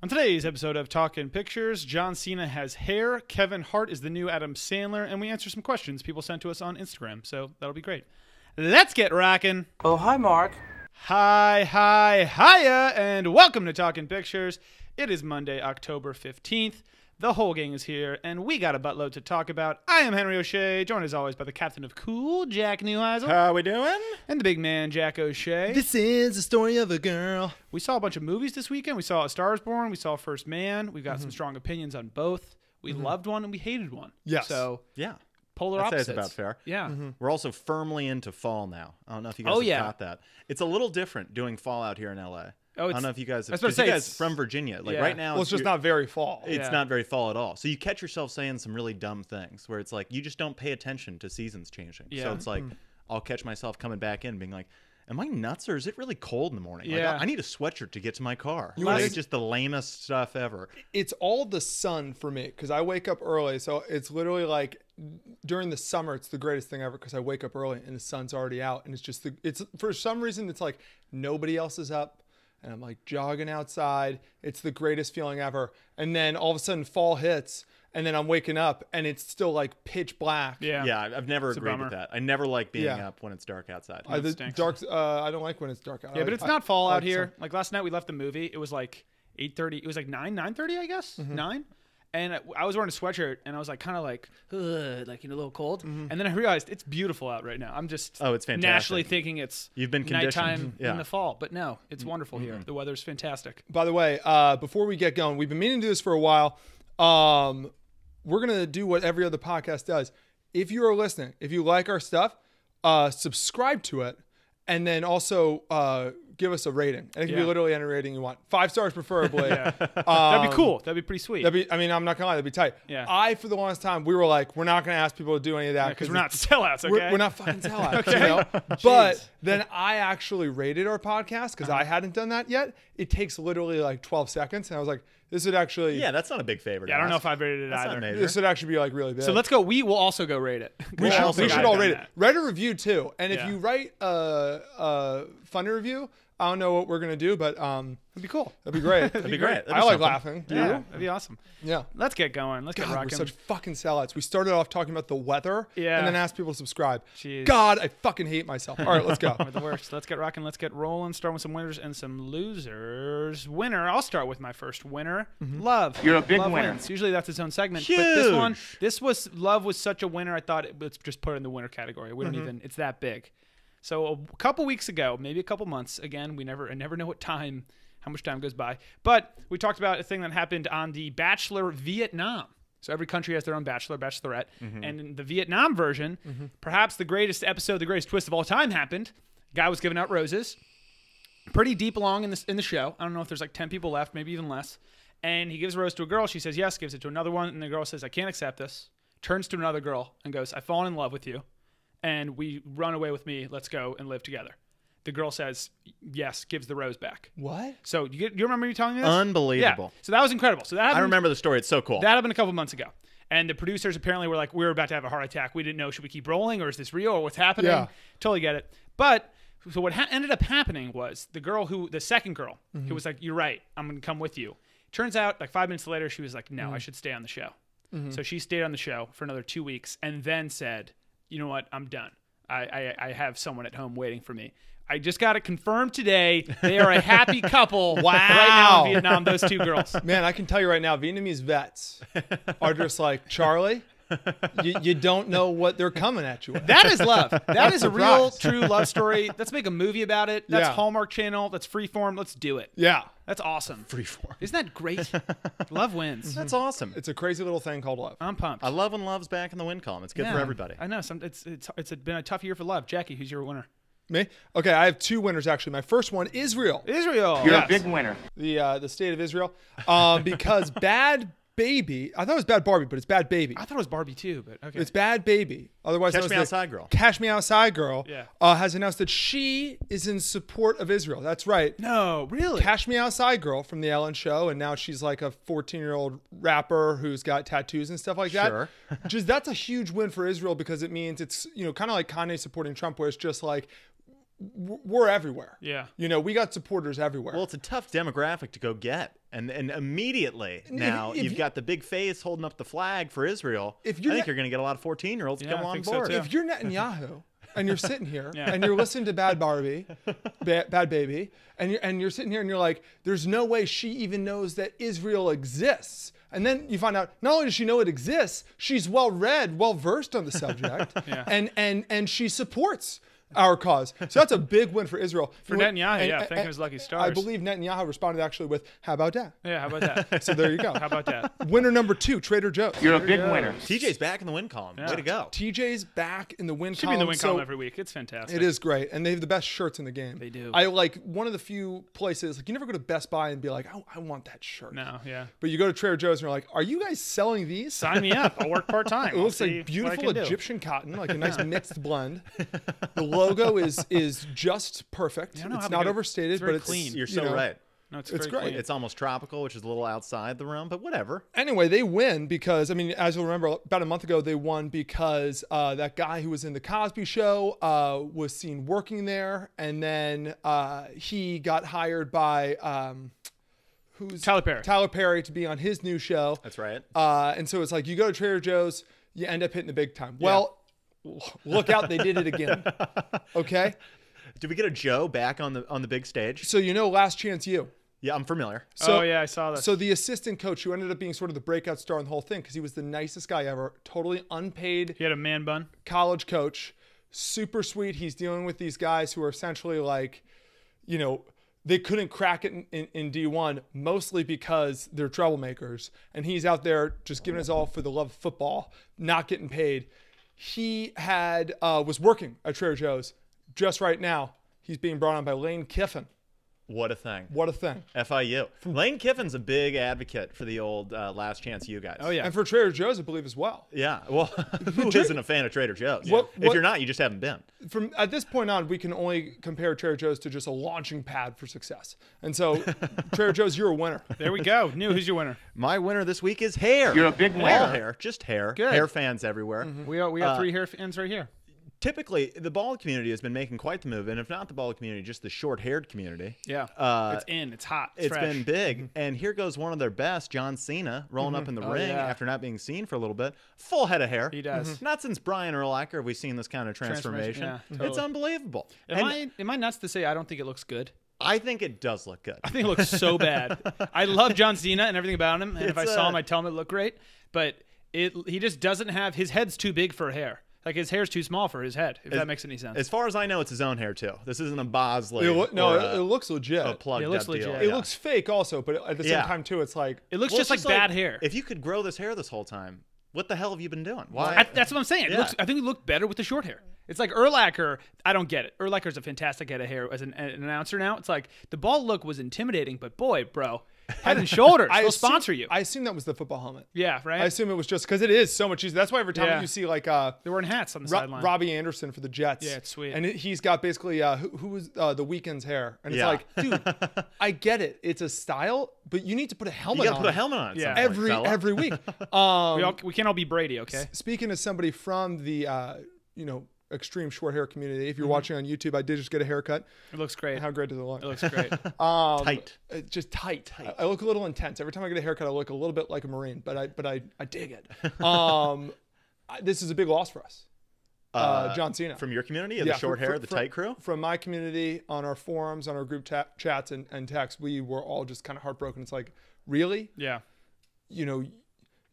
On today's episode of Talkin' Pictures, John Cena has hair, Kevin Hart is the new Adam Sandler, and we answer some questions people sent to us on Instagram, so that'll be great. Let's get rockin'. Oh, hi, Mark. Hiya, and welcome to Talkin' Pictures. It is Monday, October 15th. The whole gang is here, and we got a buttload to talk about. I am Henry O'Shea, joined as always by the captain of cool, Jack Neuheisel. How we doing? And the big man, Jack O'Shea. This is the story of a girl. We saw a bunch of movies this weekend. We saw A Star is Born. We saw First Man. We've got some strong opinions on both. We loved one and we hated one. Yes. So, Yeah. polar I'd say opposites. it's about fair. Yeah. We're also firmly into fall now. I don't know if you guys have got that. It's a little different doing fall out here in LA. Oh, I don't know if you guys have. I was about to say, you guys it's from Virginia. Like yeah. right now, Well, it's just not very fall. It's not very fall at all. So you catch yourself saying some really dumb things where it's like you just don't pay attention to seasons changing. Yeah. So it's like I'll catch myself coming back in being like, am I nuts or is it really cold in the morning? Yeah. Like, I need a sweatshirt to get to my car. You Like, know, it's just the lamest stuff ever. It's all the sun for me because I wake up early. So it's literally like during the summer, it's the greatest thing ever because I wake up early and the sun's already out. And it's just, it's for some reason, it's like nobody else is up. And I'm like jogging outside. It's the greatest feeling ever. And then all of a sudden fall hits and then I'm waking up and it's still like pitch black. Yeah. Yeah, I've never It's a agreed bummer. with that. I never like being Yeah. up when it's dark outside. I stinks. I don't like when it's dark out. Yeah, but it's not fall I out like here. sun. Like last night we left the movie. It was like 8:30. It was like 9:30, I guess. 9. And I was wearing a sweatshirt and I was like kind of like, ugh, like, a little cold. And then I realized it's beautiful out right now. I'm just Oh, it's fantastic. naturally thinking it's You've been conditioned. nighttime Yeah. in the fall. But no, it's wonderful here. The weather's fantastic. By the way, before we get going, we've been meaning to do this for a while. We're going to do what every other podcast does. If you are listening, if you like our stuff, subscribe to it, and then also give us a rating. And it can be Yeah. literally any rating you want. 5 stars preferably. That'd be cool. That'd be pretty sweet. I mean, I'm not going to lie. That'd be tight. Yeah. For the longest time, we were like, we're not going to ask people to do any of that. Because we're not sellouts, okay? We're not fucking sellouts, Okay. you know? Jeez. But then I actually rated our podcast because I hadn't done that yet. It takes literally like 12 seconds. And I was like, this would actually... Yeah, that's not a big favor. Yeah, I don't know if I've rated it That's either. not major. This would actually be like really big. So let's go. We will also go rate it. We should, also we should gotta all done rate it. that. Write a review too. And if Yeah. you write a funny review, I don't know what we're gonna do, but That'd be cool. that'd be great. That'd be great. That'd I be like something. laughing. Do Yeah, you? that'd be awesome. Yeah. Let's get going. Let's get God, we're rocking. such fucking sellouts. We started off talking about the weather, Yeah. and then asked people to subscribe. Jeez. God, I fucking hate myself. All right, let's go. We're the worst. Let's get rocking. Let's get rolling. Start with some winners and some losers. Winner. I'll start with my first winner. Love. You're a big Love winner. Wins. Usually that's its own segment. But this one, Huge. Love was such a winner. I thought let's just put it in the winner category. We don't even. It's that big. So a couple weeks ago, maybe a couple months. Again, I never know what time. How much time goes by. But we talked about a thing that happened on The Bachelor Vietnam. So every country has their own bachelor, bachelorette. And in the Vietnam version, perhaps the greatest episode, the greatest twist of all time happened. Guy was giving out roses. Pretty deep along in the show. I don't know if there's like 10 people left, maybe even less. And he gives a rose to a girl. She says yes, gives it to another one. And the girl says, I can't accept this. Turns to another girl and goes, I've fallen in love with you. And we run away with me. Let's go and live together. The girl says yes, gives the rose back. What? So you remember you telling me this? Unbelievable. Yeah. So that was incredible. So that happened, I remember the story. It's so cool. that happened a couple months ago. And the producers apparently were like, we're about to have a heart attack. We didn't know, should we keep rolling or is this real or what's happening? Yeah. Totally get it. But so what ended up happening was the second girl who was like, you're right, I'm going to come with you. Turns out like 5 minutes later, she was like, no, I should stay on the show. So she stayed on the show for another 2 weeks and then said, you know what, I'm done. I have someone at home waiting for me. I just got it confirmed today. They are a happy couple right now in Vietnam, those two girls. Man, I can tell you right now, Vietnamese vets are just like, Charlie, you don't know what they're coming at you with. That is love. That is a real, surprised. true love story. Let's make a movie about it. That's Yeah. Hallmark Channel. That's Freeform. Let's do it. Yeah. That's awesome. Freeform. Isn't that great? Love wins. That's awesome. It's a crazy little thing called love. I'm pumped. I love when love's back in the win column. It's good Yeah, for everybody. I know. It's been a tough year for love. Jackie, who's your winner? Me? Okay, I have 2 winners actually. My first one, Israel. Israel. You're Yes. a big winner. The state of Israel. Because Bad Baby, I thought it was Bad Barbie, but it's Bad Baby. I thought it was Barbie too, but okay. It's Bad Baby. Otherwise known Catch as Me the Outside Girl. Cash Me Outside Girl Yeah. has announced that she is in support of Israel. That's right. No, really? Cash Me Outside Girl from the Ellen Show, and now she's like a 14-year-old rapper who's got tattoos and stuff like that. Sure. Just that's a huge win for Israel because it means it's kind of like Kanye supporting Trump, where it's just like we're everywhere. Yeah. We got supporters everywhere. Well, it's a tough demographic to go get And immediately now if you've got the big face holding up the flag for Israel. I think you're going to get a lot of 14-year-olds to come on board. If you're Netanyahu and you're sitting here and you're listening to Bad Baby, and you're sitting here and you're like, there's no way she even knows that Israel exists. And then you find out not only does she know it exists, she's well read, well versed on the subject, and she supports our cause. So that's a big win for Israel. For Netanyahu, thank his lucky stars. I believe Netanyahu responded actually with, how about that? Yeah, how about that? So there you go. How about that? Winner number 2, Trader Joe's. You're a big winner. TJ's back in the win column. Way to go. TJ's back in the win Should column. be in the win column every week. It's fantastic. It is great. And they have the best shirts in the game. They do. I like one of the few places, like you never go to Best Buy and be like, oh, I want that shirt. No, yeah. But you go to Trader Joe's and you're like, are you guys selling these? Sign me up. I'll work part-time. It looks like beautiful Egyptian cotton, like a nice mixed blend. The logo is just perfect. It's not overstated, but it's clean. You're so right. No, it's great. Clean. It's almost tropical, which is a little outside the realm, but whatever. Anyway, they win because, I mean, as you'll remember, about a month ago, they won because that guy who was in the Cosby Show was seen working there, and then he got hired by Tyler Perry to be on his new show. That's right. And so it's like you go to Trader Joe's, you end up hitting the big time. Well, look out, they did it again. Okay? Did we get a Joe back on the big stage? So Last Chance U. Yeah, I'm familiar. So, I saw that. So the assistant coach who ended up being sort of the breakout star in the whole thing because he was the nicest guy ever, totally unpaid. He had a man bun. College coach, super sweet. He's dealing with these guys who are essentially like, they couldn't crack it in D1, mostly because they're troublemakers. And he's out there just giving his all for the love of football, not getting paid. He was working at Trader Joe's. Just right now, he's being brought on by Lane Kiffin. What a thing. What a thing. FIU. Lane Kiffin's a big advocate for the old Last Chance U guys. Oh, yeah. And for Trader Joe's, I believe, as well. Yeah. Well, who isn't a fan of Trader Joe's? If you're not, you just haven't been. From at this point on, we can only compare Trader Joe's to just a launching pad for success. And so, Trader Joe's, you're a winner. There we go. New, who's your winner? My winner this week is hair. You're a big winner. All hair. Just hair. Good. Hair fans everywhere. We got 3 hair fans right here. Typically, the bald community has been making quite the move, and if not the bald community, just the short-haired community. Yeah, it's hot. It's fresh. been big, and here goes one of their best, John Cena, rolling up in the ring after not being seen for a little bit. Full head of hair. He does. Not since Brian Urlacher have we seen this kind of transformation. Yeah, totally. It's unbelievable. Am I nuts to say I don't think it looks good? I think it does look good. I think it looks so bad. I love John Cena and everything about him, and if I saw him, I'd tell him it looked great, but he just doesn't have – his head's too big for hair. Like, his hair's too small for his head, if that makes any sense. As far as I know, it's his own hair, too. This isn't a Bosley. It looks legit. A plugged It looks up deal. legit. It looks fake also, but at the same time, too, it's like... It looks just like bad hair. If you could grow this hair this whole time, what the hell have you been doing? Why? That's what I'm saying. I think it looked better with the short hair. It's like Urlacher. I don't get it. Urlacher's a fantastic head of hair as an announcer now. It's like the bald look was intimidating, but boy, bro, head and shoulders. They'll sponsor you. I assume that was the football helmet. Yeah, right? I assume it was just because it is so much easier. That's why every time you see like they're wearing hats on the sideline. Robbie Anderson for the Jets. Yeah, it's sweet. And he's got basically who was the Weeknd's hair. And it's like, dude, I get it. It's a style, but you need to put a helmet on. You got to put a helmet on. Yeah. Every week. We can't all be Brady, okay? Speaking as somebody from the extreme short hair community, if you're watching on YouTube, I did just get a haircut. It looks great. How great does it look? It looks great. Tight. It's just tight. I look a little intense. Every time I get a haircut, I look a little bit like a Marine, but I dig it. This is a big loss for us. John Cena. From your community, the short hair, the tight crew? From my community, on our forums, on our group chats and texts, we were all just kind of heartbroken. It's like, really? Yeah.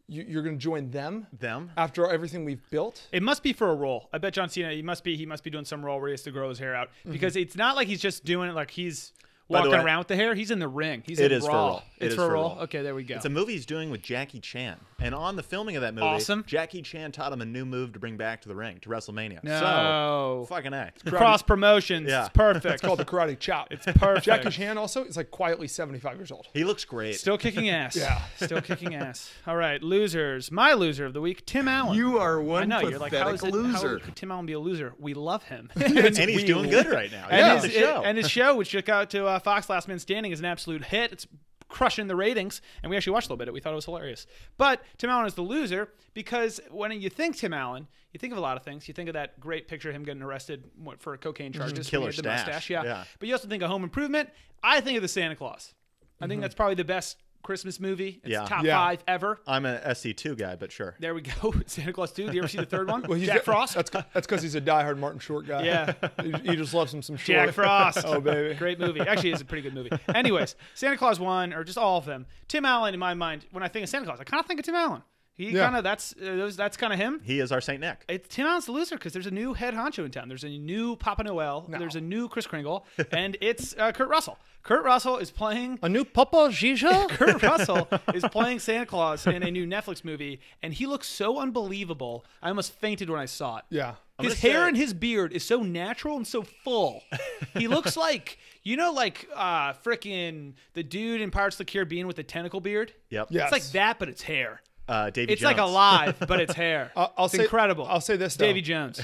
You're going to join them Them? after everything we've built? It must be for a role. I bet John Cena, he must be doing some role where he has to grow his hair out, because it's not like he's just doing it like he's walking around with the hair. He's in the ring. It is for a role. It's for a role. Okay, there we go. It's a movie he's doing with Jackie Chan. And on the filming of that movie, Jackie Chan taught him a new move to bring back to the ring, to WrestleMania. No. So, fucking A. Cross promotions. Yeah. It's perfect. It's called the Karate Chop. It's perfect. Jackie Chan also is like quietly 75 years old. He looks great. Still kicking ass. Yeah. Still kicking ass. All right, losers. My loser of the week, Tim Allen. You are one I know. pathetic You're like, how loser. could Tim Allen be a loser? We love him. And he's doing good right now. And Yeah. his show, which took out to Fox Last Man Standing, is an absolute hit. It's crushing the ratings, and we actually watched a little bit of it. We thought it was hilarious. But Tim Allen is the loser because when you think Tim Allen, you think of a lot of things. You think of that great picture of him getting arrested for cocaine charges. Killer when he had the stash. mustache. Yeah. But you also think of Home Improvement. I think of the Santa Claus. I think that's probably the best Christmas movie. It's Yeah. top Yeah. 5 ever. I'm an SC2 guy, but sure. There we go. Santa Claus 2. Do you ever see the third one? Well, Jack Frost? That's because he's a diehard Martin Short guy. Yeah. He just loves him some Short. Jack Frost. Oh, baby. Great movie. Actually, it's a pretty good movie. Anyways, Santa Claus 1, or just all of them. Tim Allen, in my mind, when I think of Santa Claus, I kind of think of Tim Allen. He Yeah. kind of, that's kind of him. He is our Saint Nick. Tim Allen's the loser because there's a new head honcho in town. There's a new Papa Noel. No. There's a new Kris Kringle, and it's Kurt Russell. Kurt Russell is playing. A new Papa Gija? Kurt Russell is playing Santa Claus in a new Netflix movie, and he looks so unbelievable. I almost fainted when I saw it. Yeah. His hair and his beard is so natural and so full. He looks like, frickin' the dude in Pirates of the Caribbean with the tentacle beard. Yep. Yeah. It's like that, but it's hair. Davy It's Jones. like alive, but it's hair. I'll say incredible. I'll say this, though. Davy Jones.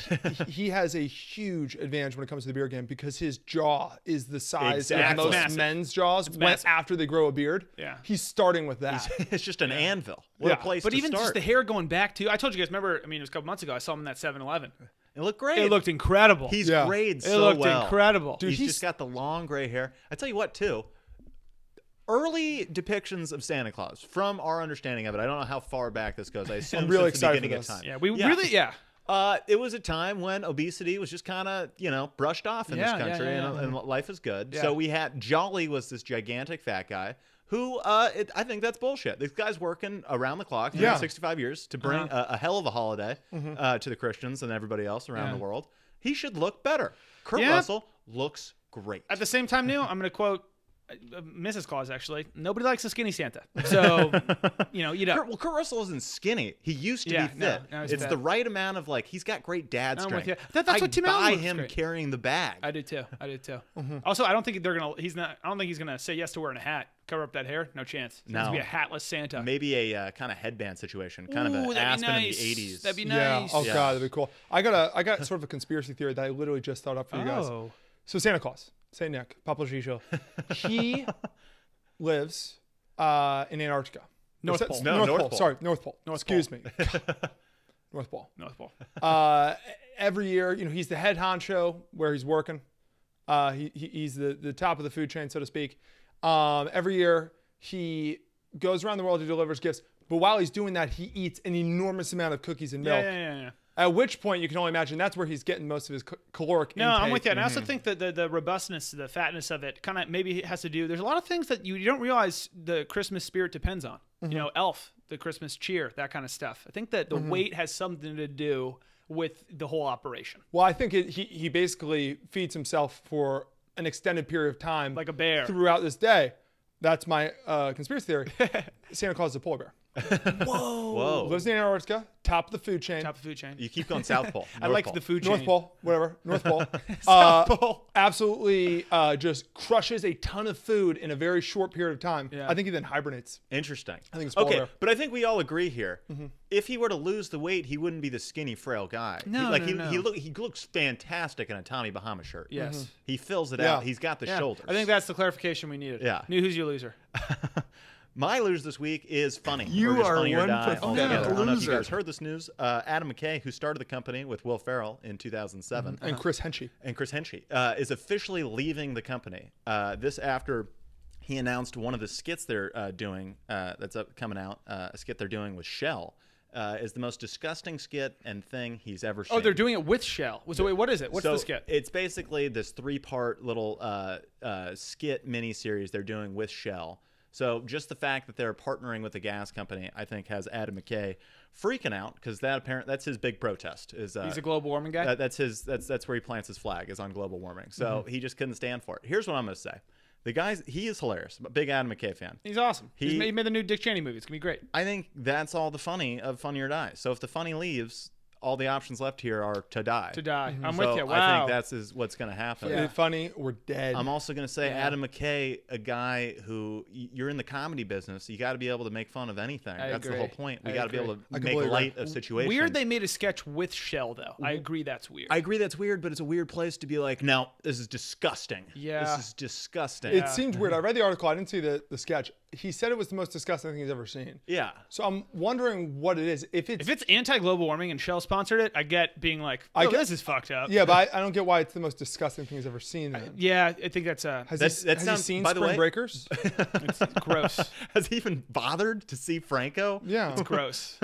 He has a huge advantage when it comes to the beard game because his jaw is the size Exactly. of most Massive. men's jaws when massive. after they grow a beard. Yeah. He's starting with that. It's just an anvil. What Yeah. a place But to even start. just the hair going back to, I told you guys, remember, it was a couple months ago, I saw him in that 7-Eleven. It looked great. It looked incredible. He's Yeah. grayed it so looked well. incredible. Dude, He's just got the long gray hair. I tell you what, too. Early depictions of Santa Claus, from our understanding of it, I don't know how far back this goes. I assume I'm really since the excited beginning for of this. time. It was a time when obesity was just kind of, brushed off in this Yeah, yeah, country, yeah, and life is good. Yeah. So we had Jolly was this gigantic fat guy who, I think that's bullshit. This guy's working around the clock, 365 years, to bring a hell of a holiday to the Christians and everybody else around the world. He should look better. Kurt Russell looks great. At the same time, Neil, I'm going to quote Mrs. Claus, actually. Nobody likes a skinny Santa. So, you don't. Kurt Russell isn't skinny. He used to Yeah, be no, fit. now he's It's fat. the right amount of, he's got great dad I'm strength. with you. That's what Tim Allen buy looks him great. carrying the bag. I did too. Also, I don't think I don't think he's gonna say yes to wearing a hat, cover up that hair. No chance. He's No. gonna be a hatless Santa. Maybe a kind of headband situation, kind of Ooh, an that'd be Aspen nice. in the 80s. That'd be Yeah. nice. Oh Yeah. God, that'd be cool. I got sort of a conspiracy theory that I literally just thought up for you guys. Oh. So Santa Claus, Saint Nick, Papa Gija, he lives in Antarctica. North Is that- Pole. No, North North Pole. Pole. Sorry, North Pole. North Excuse me. North Pole. North Pole. Every year, he's the head honcho where he's working. He's the top of the food chain, so to speak. Every year, he goes around the world, he delivers gifts. But while he's doing that, he eats an enormous amount of cookies and milk. Yeah. At which point, you can only imagine that's where he's getting most of his caloric No, intake. I'm with you. And I also think that the robustness, the fatness of it kind of maybe has to do. There's a lot of things that you don't realize the Christmas spirit depends on. Elf, the Christmas cheer, that kind of stuff. I think that the weight has something to do with the whole operation. Well, I think he basically feeds himself for an extended period of time. Like a bear. Throughout this day. That's my conspiracy theory. Santa Claus is a polar bear. Whoa. Lives in Antarctica, top of the food chain. Top of the food chain. You keep going South Pole. I North like Pole. the food chain. North Pole, whatever. North Pole. South Pole. Absolutely just crushes a ton of food in a very short period of time. Yeah. I think he then hibernates. Interesting. I think it's polar okay, bear. but I think we all agree here. If he were to lose the weight, he wouldn't be the skinny, frail guy. No, no. He looks fantastic in a Tommy Bahama shirt. Yes. He fills it Yeah. out. He's got the Yeah. shoulders. I think that's the clarification we needed. Yeah. Who's your loser? My loser this week is Funny. You or just are Funny or one Die pathetic altogether. I don't know if you loser. guys heard this news. Adam McKay, who started the company with Will Ferrell in 2007, And Chris Henchy. and Chris Henchy, is officially leaving the company. This after he announced one of the skits they're doing that's coming out, a skit they're doing with Shell, is the most disgusting skit and thing he's ever seen. Oh, they're doing it with Shell. So wait, what is it? What's the skit? It's basically this 3-part little skit miniseries they're doing with Shell. So just the fact that they're partnering with a gas company, I think, has Adam McKay freaking out because that's his big protest. Is He's a global warming guy. That's where he plants his flag, is on global warming. So he just couldn't stand for it. Here's what I'm going to say: he is hilarious. I'm a big Adam McKay fan. He's awesome. He made the new Dick Cheney movie. It's gonna be great. I think that's all the funny of Funny or Die. So if the funny leaves, all the options left here are to die. To die. I'm So with you. Wow. I think that's what's going to happen. Yeah. Funny or dead. I'm also going to say Adam McKay, a guy who you're in the comedy business. You got to be able to make fun of anything. I That's agree. the whole point. We I got to be agree. able to I make completely light agree. of situations. Weird they made a sketch with Shell though. I agree that's weird. I agree that's weird, but it's a weird place to be like, no, this is disgusting. Yeah. This is disgusting. It seemed weird. I read the article. I didn't see the sketch. he said it was the most disgusting thing he's ever seen. Yeah. So I'm wondering what it is. If it's anti-global warming and Shell sponsored it, I get being like, this is fucked up. Yeah, but I don't get why it's the most disgusting thing he's ever seen. Then. Yeah, I think that's has he seen by the Spring way, Breakers? It's gross. Has he even bothered to see Franco? Yeah, it's gross.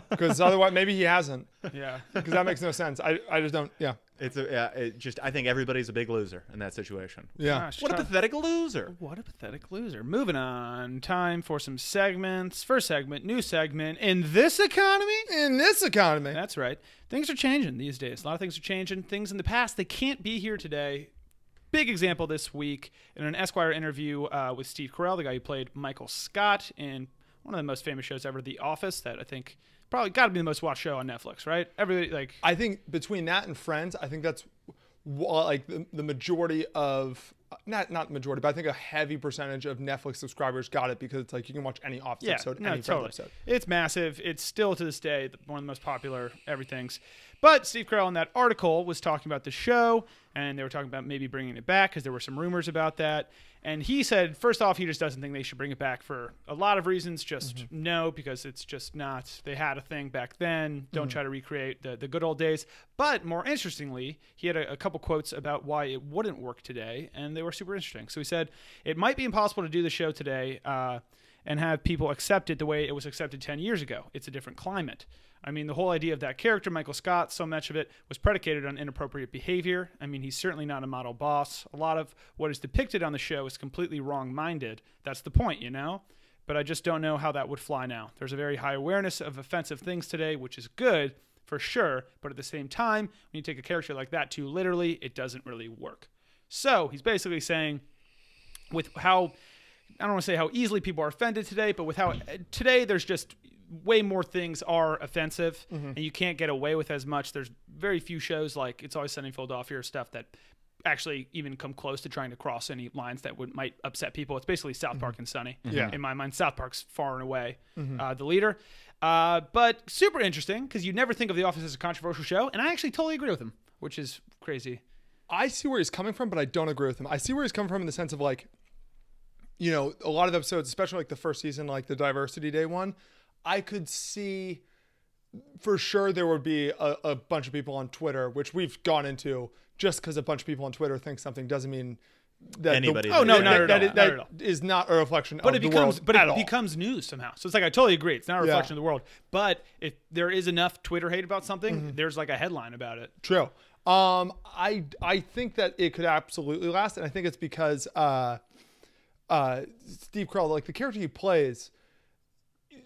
Because otherwise, maybe he hasn't. Yeah, because that makes no sense. I just don't. Yeah. I think everybody's a big loser in that situation. Yeah. Gosh, what a pathetic loser. What a pathetic loser. Moving on. Time for some segments. First segment, new segment. In this economy? In this economy. That's right. Things are changing these days. A lot of things are changing. Things in the past, they can't be here today. Big example this week in an Esquire interview with Steve Carell, the guy who played Michael Scott in one of the most famous shows ever, The Office, that I think probably got to be the most watched show on Netflix, right? Everybody I think between that and Friends, I think that's like the majority of not majority, but I think a heavy percentage of Netflix subscribers got it because it's like you can watch any Office episode, any Friends episode. It's massive. It's still to this day one of the most popular everything's. But Steve Carell in that article was talking about the show, and they were talking about maybe bringing it back because there were some rumors about that. And he said, first off, he just doesn't think they should bring it back for a lot of reasons. Just no, because it's just not. They had a thing back then. Don't try to recreate the good old days. But more interestingly, he had a couple quotes about why it wouldn't work today, and they were super interesting. So he said, it might be impossible to do the show today and have people accept it the way it was accepted 10 years ago. It's a different climate. I mean, the whole idea of that character, Michael Scott, so much of it was predicated on inappropriate behavior. I mean, he's certainly not a model boss. A lot of what is depicted on the show is completely wrong-minded. That's the point, you know? But I just don't know how that would fly now. There's a very high awareness of offensive things today, which is good, for sure. But at the same time, when you take a character like that too literally, it doesn't really work. So he's basically saying, with how, I don't want to say how easily people are offended today, but with how today there's just way more things are offensive and you can't get away with as much. There's very few shows like It's Always Sunny in Philadelphia or stuff that actually even come close to trying to cross any lines that might upset people. It's basically South Park and Sunny. In my mind, South Park's far and away the leader. But super interesting because you never think of The Office as a controversial show, and I actually totally agree with him, which is crazy. I see where he's coming from, but I don't agree with him. I see where he's coming from in the sense of like, you know, a lot of episodes, especially like the first season, like the Diversity Day one, I could see for sure there would be a bunch of people on Twitter, which we've gone into. Just because a bunch of people on Twitter think something doesn't mean that anybody. That is not a reflection of the world at all. It becomes news somehow. So it's like I totally agree. It's not a reflection of the world. But if there is enough Twitter hate about something, there's like a headline about it. True. I think that it could absolutely last, and I think it's because Steve Carell, like the character he plays,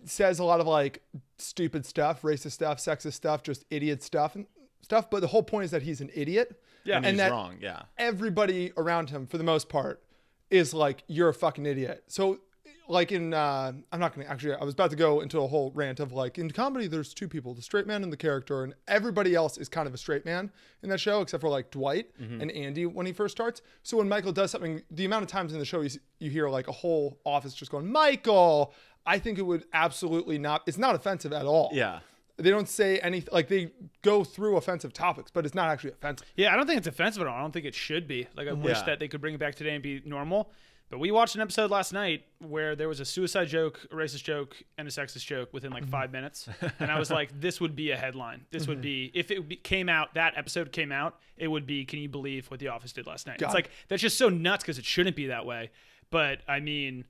says a lot of like stupid stuff, racist stuff, sexist stuff, just idiot stuff and stuff. But the whole point is that he's an idiot. Yeah, and he's wrong. Yeah, everybody around him, for the most part, is like, you're a fucking idiot. So, like in, I'm not gonna actually. I was about to go into a whole rant of like, in comedy, there's two people: the straight man and the character, and everybody else is kind of a straight man in that show, except for like Dwight and Andy when he first starts. So when Michael does something, the amount of times in the show you hear like a whole office just going, Michael. I think it would absolutely not. It's not offensive at all. Yeah. They don't say anything, like they go through offensive topics, but it's not actually offensive. Yeah, I don't think it's offensive at all. I don't think it should be. Like I wish that they could bring it back today and be normal. But we watched an episode last night where there was a suicide joke, a racist joke, and a sexist joke within like 5 minutes. And I was like, this would be a headline. This would be, if it came out, that episode came out, it would be, can you believe what The Office did last night? It's like, that's just so nuts because it shouldn't be that way. But I mean...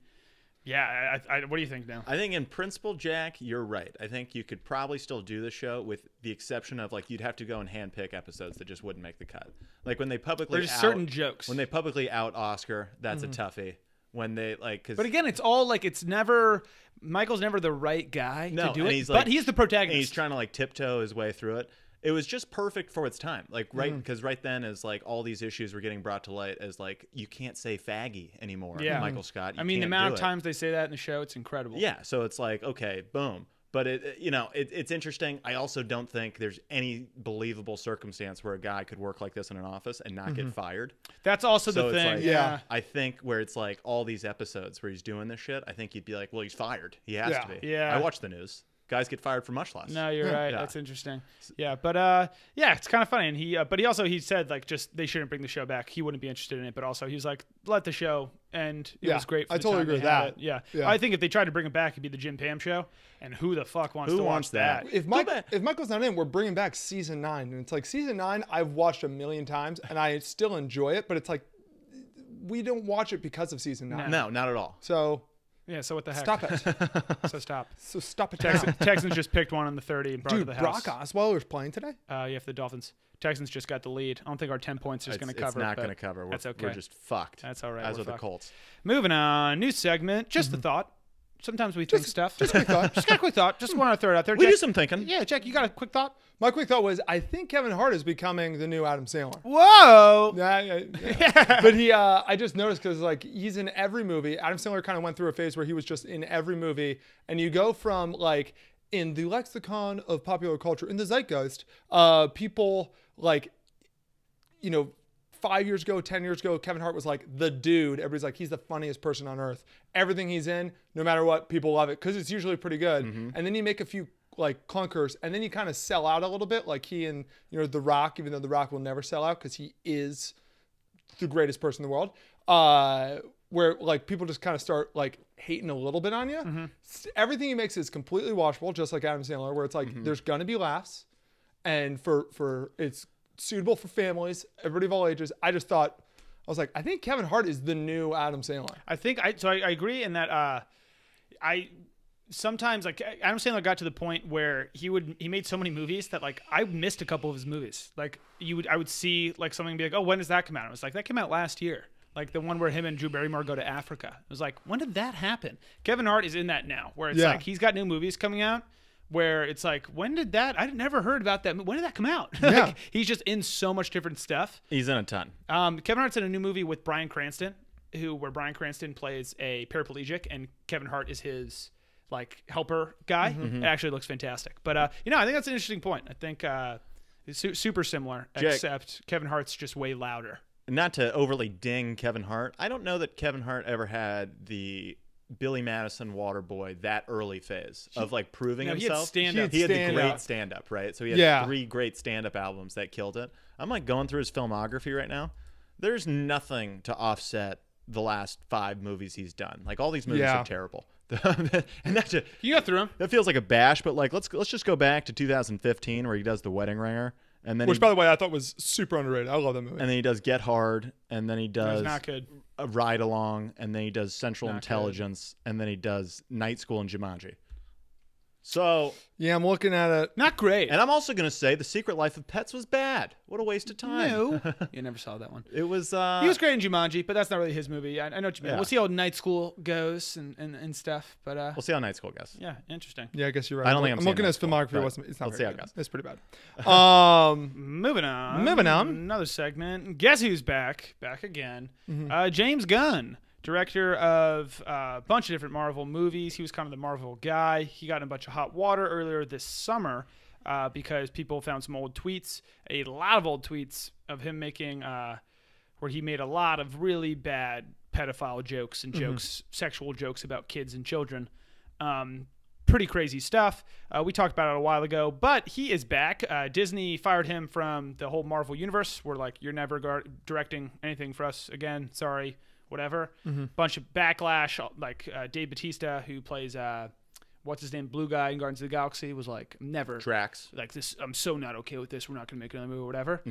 Yeah, what do you think now? I think in principle, Jack, you're right. I think you could probably still do the show with the exception of like you'd have to go and handpick episodes that just wouldn't make the cut. Like when they publicly there's certain jokes. When they publicly out Oscar, that's a toughie. When they like, but again, it's all like it's never Michael's never the right guy to do it, but he's the protagonist. And he's trying to like tiptoe his way through it. It was just perfect for its time. Like, right, because right then as like all these issues were getting brought to light as like, you can't say faggy anymore, Michael Scott. I mean, the amount of times they say that in the show, it's incredible. Yeah, so it's like, okay, boom. But it's interesting. I also don't think there's any believable circumstance where a guy could work like this in an office and not get fired. That's also the thing. Like, I think where it's like all these episodes where he's doing this shit, I think you'd be like, well, he's fired. He has to be. Yeah. I watch the news. guys get fired for much less. No, you're right. Yeah. That's interesting. Yeah, but yeah, it's kind of funny. And he said like just they shouldn't bring the show back. He wouldn't be interested in it. But also he was like, let the show end. It was great. For I the totally time agree they with had that. it. Yeah. Yeah. I think if they tried to bring it back, it'd be the Jim Pam show. And who the fuck wants to watch that? If Michael's not in, we're bringing back season 9, and it's like season 9 I've watched a million times, and I still enjoy it. But it's like we don't watch it because of season 9. No, not at all. So. Yeah, so what the heck? Stop it. So stop. So stop it. Texans just picked one on the 30 and brought it to Dude, the house. Brock Osweiler's playing today? Yeah, for the Dolphins. Texans just got the lead. I don't think our 10 points is going to cover. It's not going to cover. That's okay. We're just fucked. That's all right. As are the Colts. Moving on. New segment. Just a thought. Sometimes we think stuff. Just a quick thought. Just got a quick thought. Just want to throw it out there. We Jack, do some thinking. Yeah, Jack, you got a quick thought? My quick thought was I think Kevin Hart is becoming the new Adam Sandler. Whoa. Yeah. But I just noticed because like he's in every movie. Adam Sandler kind of went through a phase where he was just in every movie, and you go from like in the lexicon of popular culture, in the zeitgeist, people like, 5 years ago, 10 years ago, Kevin Hart was like the dude. Everybody's like, he's the funniest person on earth. Everything he's in, no matter what, people love it because it's usually pretty good. And then you make a few like clunkers, and then you kind of sell out a little bit, like he and The Rock, even though The Rock will never sell out because he is the greatest person in the world. Where like people just kind of start like hating a little bit on you. Everything he makes is completely watchable, just like Adam Sandler, where it's like there's gonna be laughs, and for it's suitable for families, everybody of all ages. I was like, I think Kevin Hart is the new Adam Sandler. I agree in that I sometimes like Adam Sandler got to the point where he made so many movies that like I missed a couple of his movies. Like I would see like something and be like, oh, when does that come out? I was like, that came out last year. Like the one where him and Drew Barrymore go to Africa. It was like, when did that happen? Kevin Hart is in that now, where it's like he's got new movies coming out. Where it's like, when did that? I never heard about that. When did that come out? Yeah. Like, he's just in so much different stuff. He's in a ton. Kevin Hart's in a new movie with Bryan Cranston, where Bryan Cranston plays a paraplegic, and Kevin Hart is his like helper guy. It actually looks fantastic. But I think that's an interesting point. I think it's super similar, except Kevin Hart's just way louder. Not to overly ding Kevin Hart, I don't know that Kevin Hart ever had the Billy Madison Waterboy that early phase of like proving himself. He had the great stand-up, right? So he had 3 great stand-up albums that killed it. I'm like going through his filmography right now. There's nothing to offset the last 5 movies he's done. Like all these movies are terrible. And that just, you go through them. That feels like a bash, but like let's just go back to 2015 where he does The Wedding Ringer. And then Which, by the way, I thought was super underrated. I love that movie. And then he does Get Hard, and then he does not good. A Ride Along, and then he does Central Not Intelligence, and then he does Night School and Jumanji. So yeah, I'm looking at it. Not great. And I'm also going to say The Secret Life of Pets was bad. What a waste of time. No. You never saw that one. It was... he was great in Jumanji, but that's not really his movie. I know what you mean. Yeah. We'll see how Night School goes and stuff. But we'll see how Night School goes. Yeah, interesting. Yeah, I guess you're right. I don't think I'm looking at his filmography. It's not let's see very how it good. goes. It's pretty bad. Moving on. Another segment. Guess who's back? Back again. James Gunn. Director of a bunch of different Marvel movies. He was kind of the Marvel guy. He got in a bunch of hot water earlier this summer because people found some old tweets, a lot of old tweets of him making, where he made a lot of really bad pedophile jokes and sexual jokes about kids and children. Pretty crazy stuff. We talked about it a while ago, but he is back. Disney fired him from the whole Marvel universe. We're like, you're never directing anything for us again. Sorry. Whatever. Bunch of backlash. Like Dave Bautista, who plays what's his name, blue guy in Guardians of the Galaxy, was like, never Drax. Like this. I'm so not okay with this. We're not going to make another movie or whatever.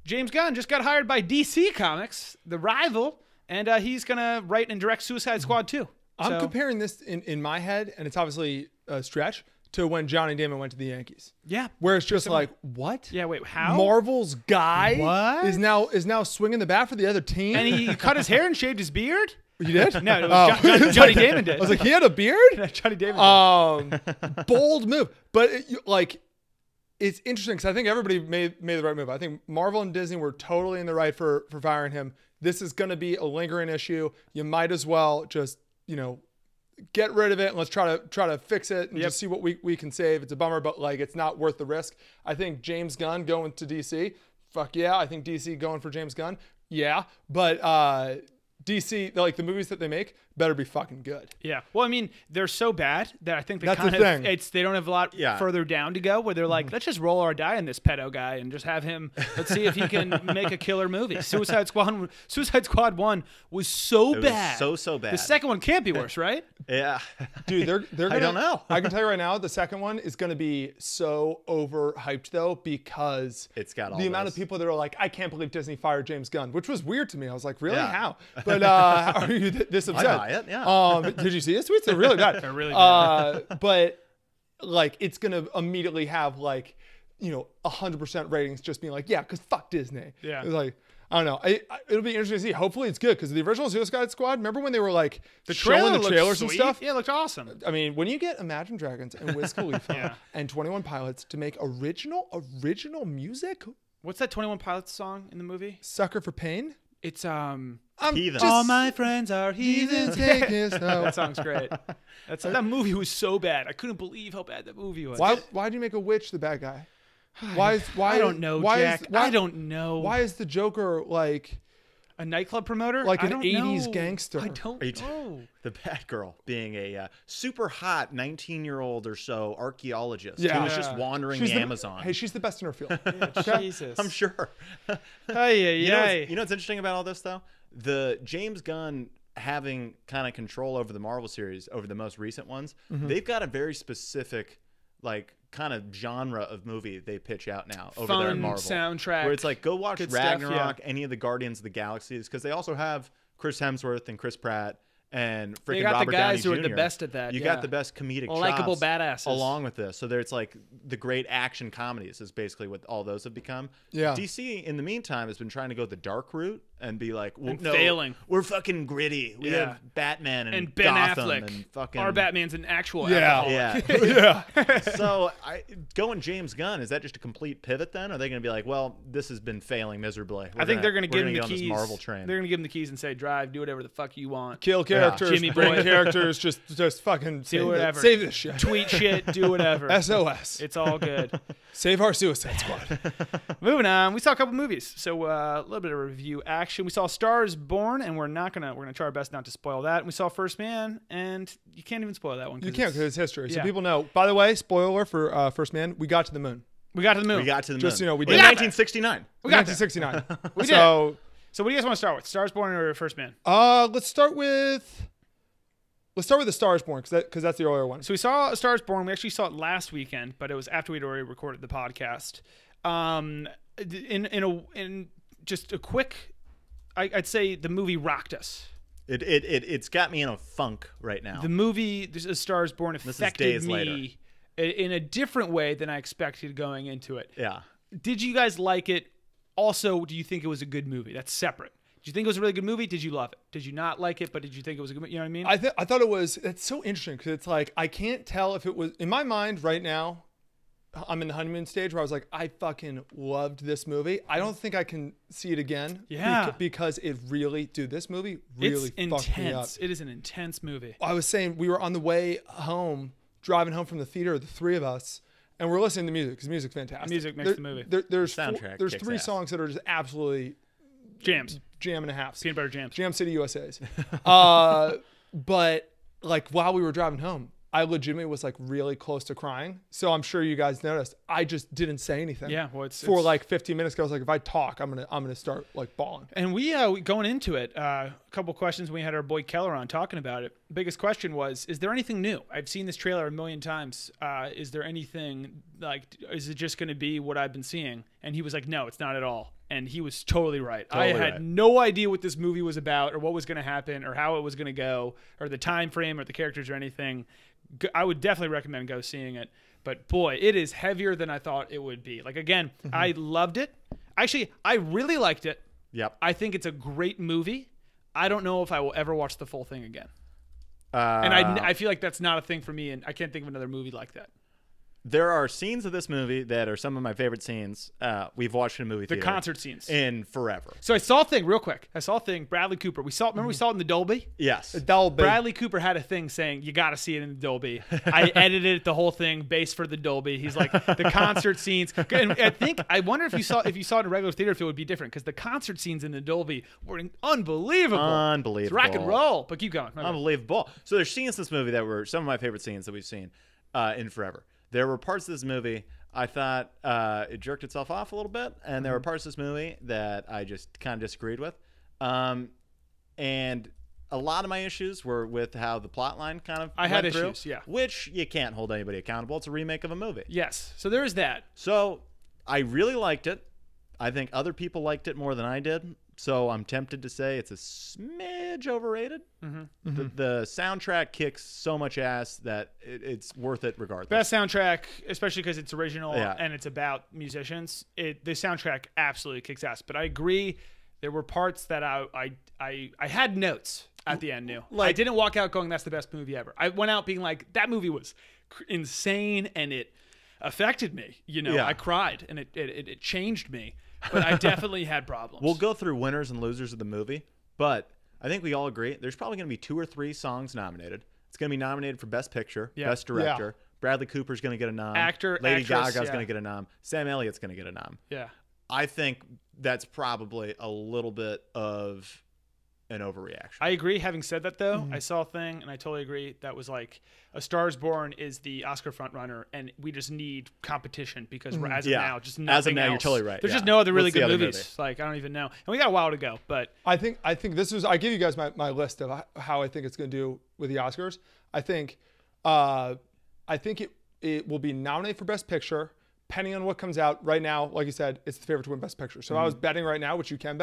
James Gunn just got hired by DC Comics, the rival, and he's gonna write and direct Suicide Squad 2. I'm comparing this in my head, and it's obviously a stretch, to when Johnny Damon went to the Yankees. Yeah. Where it's just like, what? Yeah, wait, how? Marvel's guy What? is now swinging the bat for the other team? And he cut his hair and shaved his beard? You did? No, it was Johnny Damon did. I was like, he had a beard? Johnny Damon did. Bold move. But it's interesting because I think everybody made the right move. I think Marvel and Disney were totally in the right for firing him. This is going to be a lingering issue. You might as well just, get rid of it and let's try to fix it and just see what we can save. It's a bummer, but like it's not worth the risk. I think James Gunn going to DC, fuck yeah. I think DC going for James Gunn, yeah. But DC, like the movies that they make, better be fucking good. Yeah. Well, I mean, they're so bad that I think they That's kind the of thing. they don't have a lot Yeah. further down to go where they're like, let's just roll our die in this pedo guy and just have him. Let's see if he can make a killer movie. Suicide Squad 1 was so bad. So bad. The second one can't be worse, right? Yeah. Dude, they're gonna, I don't know. I can tell you right now, the second one is going to be so overhyped though, because It's got all the amount this. of people that are like, I can't believe Disney fired James Gunn, which was weird to me. I was like, really? Yeah. How? But are you this upset? buy it, yeah. Did you see his tweets? They're really bad. They're really bad. But like, it's going to immediately have like, 100% ratings just being like, yeah, because fuck Disney. Yeah. It's like, I don't know. It'll be interesting to see. Hopefully it's good, because the original Suicide Squad, remember when they were like showing the looked trailers and sweet. stuff? Yeah, it looked awesome. I mean, when you get Imagine Dragons and Wiz Khalifa Yeah. and 21 Pilots to make original music, What's that 21 Pilots song in the movie? Sucker for Pain. It's I'm Heathens. just All my friends are heathens. take his That song's great. That movie was so bad. I couldn't believe how bad that movie was. Why do you make a witch the bad guy? Why? I don't know, Jack. I don't know. Why is the Joker like A nightclub promoter? Like I an don't 80s know. gangster? I don't Are you t- know. The Batgirl being a super hot 19-year-old or so archaeologist Yeah. who was just wandering She's the the- Amazon. Hey, she's the best in her field. Jesus. I'm sure. Hey, You know what's interesting about all this, though? The James Gunn having kind of control over the Marvel series, over the most recent ones, they've got a very specific, like, kind of genre of movie they pitch out now over there in Fun Marvel. soundtrack. Where it's like, go watch Good stuff, Ragnarok, yeah. any of the Guardians of the Galaxies, because they also have Chris Hemsworth and Chris Pratt and freaking They got the Robert guys Downey who are the Jr.. best at that, You yeah. got the best comedic Likeable chops badasses. along with this. So there's like the great action comedies is basically what all those have become. Yeah. DC in the meantime has been trying to go the dark route and be like, well, And no, failing. we're fucking gritty. We Yeah. have Batman and Ben Gotham Affleck. and fucking Our Batman's an actual Yeah. alcoholic. yeah. So going James Gunn, is that just a complete pivot then? Or are they going to be like, well, this has been failing miserably. I think they're going to give him the get on this keys. Marvel train. They're going to give him the keys and say, drive, do whatever the fuck you want. Kill characters, Jimmy bring boy. characters, just fucking save whatever. Save this shit. Tweet shit, do whatever. SOS. It's all good. Save our Suicide Squad. Moving on, we saw a couple movies. So a little bit of review action. We saw Stars Born, and we're gonna try our best not to spoil that. We saw First Man, and you can't even spoil that one. You can't, because it's history. So Yeah. people know. By the way, spoiler for First Man, we got to the moon. We got to the moon. We got to the Just, moon. you know, we in did. 1969. We got there. 1969. We did. So So what do you guys want to start with? Stars Born or First Man? let's start with the Stars Born, because that's the earlier one. So we saw A Star Is Born. We actually saw it last weekend, but it was after we'd already recorded the podcast. In just a quick, I'd say the movie rocked us. It's got me in a funk right now. The movie A Star Is Born is affected days me later. in a different way than I expected going into it. Yeah. Did you guys like it? Also, do you think it was a good movie? That's separate. Did you think it was a really good movie? Did you love it? Did you not like it, but did you think it was a good movie? You know what I mean? I thought it was. It's so interesting, because it's like, I can't tell if it was in my mind right now. I'm in the honeymoon stage where I was like, I fucking loved this movie. I don't think I can see it again. Yeah. Because it really, dude, this movie really it's fucked me up. intense. It is an intense movie. I was saying, we were on the way home, driving home from the theater, the three of us, and we're listening to music, because music's fantastic. Music makes the movie. There's Soundtrack there's kicks three ass. songs that are just absolutely Jams. jam and a half. Peanut butter jams. Jam City USA's. But like, while we were driving home, I legitimately was like really close to crying. So I'm sure you guys noticed. I just didn't say anything. Yeah, well, it's like 15 minutes ago. I was like, if I talk, I'm gonna start like bawling. And we going into it, a couple questions. We had our boy Keller on talking about it. Biggest question was, is there anything new? I've seen this trailer a million times. Is there anything, like, is it just going to be what I've been seeing? And he was like, no, it's not at all. And he was totally right. I had no idea what this movie was about, or what was going to happen, or how it was going to go, or the time frame, or the characters, or anything. I would definitely recommend go seeing it. But boy, it is heavier than I thought it would be. Like, again, I loved it. Actually, I really liked it. Yep. I think it's a great movie. I don't know if I will ever watch the full thing again. And I feel like that's not a thing for me, and I can't think of another movie like that. There are scenes of this movie that are some of my favorite scenes. We've watched in a movie theater. The concert scenes. In forever. So I saw a thing real quick. Bradley Cooper. Remember we saw it in the Dolby? Yes. Dolby. Bradley Cooper had a thing saying, you got to see it in the Dolby. I edited the whole thing based for the Dolby. He's like, the concert scenes. And I wonder if you saw it in a regular theater, if it would be different, because the concert scenes in the Dolby were unbelievable. Unbelievable. It's rock and roll. But keep going. Okay. Unbelievable. So there's scenes in this movie that were some of my favorite scenes that we've seen in forever. There were parts of this movie I thought it jerked itself off a little bit, and there were parts of this movie that I just kind of disagreed with. And a lot of my issues were with how the plot line kind of had went through, issues, yeah. which you can't hold anybody accountable. It's a remake of a movie. Yes. So there is that. So I really liked it. I think other people liked it more than I did. So I'm tempted to say it's a smidge overrated. The soundtrack kicks so much ass that it's worth it regardless. Best soundtrack, especially because it's original and it's about musicians. The soundtrack absolutely kicks ass. But I agree, there were parts that I had notes at the end. I didn't walk out going, that's the best movie ever. I went out being like, that movie was insane and it affected me. I cried and it changed me. But I definitely had problems. We'll go through winners and losers of the movie, but I think we all agree there's probably going to be 2 or 3 songs nominated. It's going to be nominated for Best Picture, Best Director. Bradley Cooper's going to get a nom. Lady Gaga's going to get a nom. Sam Elliott's going to get a nom. Yeah. I think that's probably a little bit of an overreaction. I agree. Having said that, though, I saw a thing, and I totally agree. That was like, A Star is Born is the Oscar frontrunner, and we just need competition because as of now, just nothing as of now, else. you're totally right. There's just no other really What's the good other movies. movie? Like, I don't even know. And we got a while to go, but I think this was. I gave you guys my list of how I think it's going to do with the Oscars. I think it will be nominated for Best Picture, depending on what comes out. Right now, like you said, it's the favorite to win Best Picture. So if I was betting right now, which you can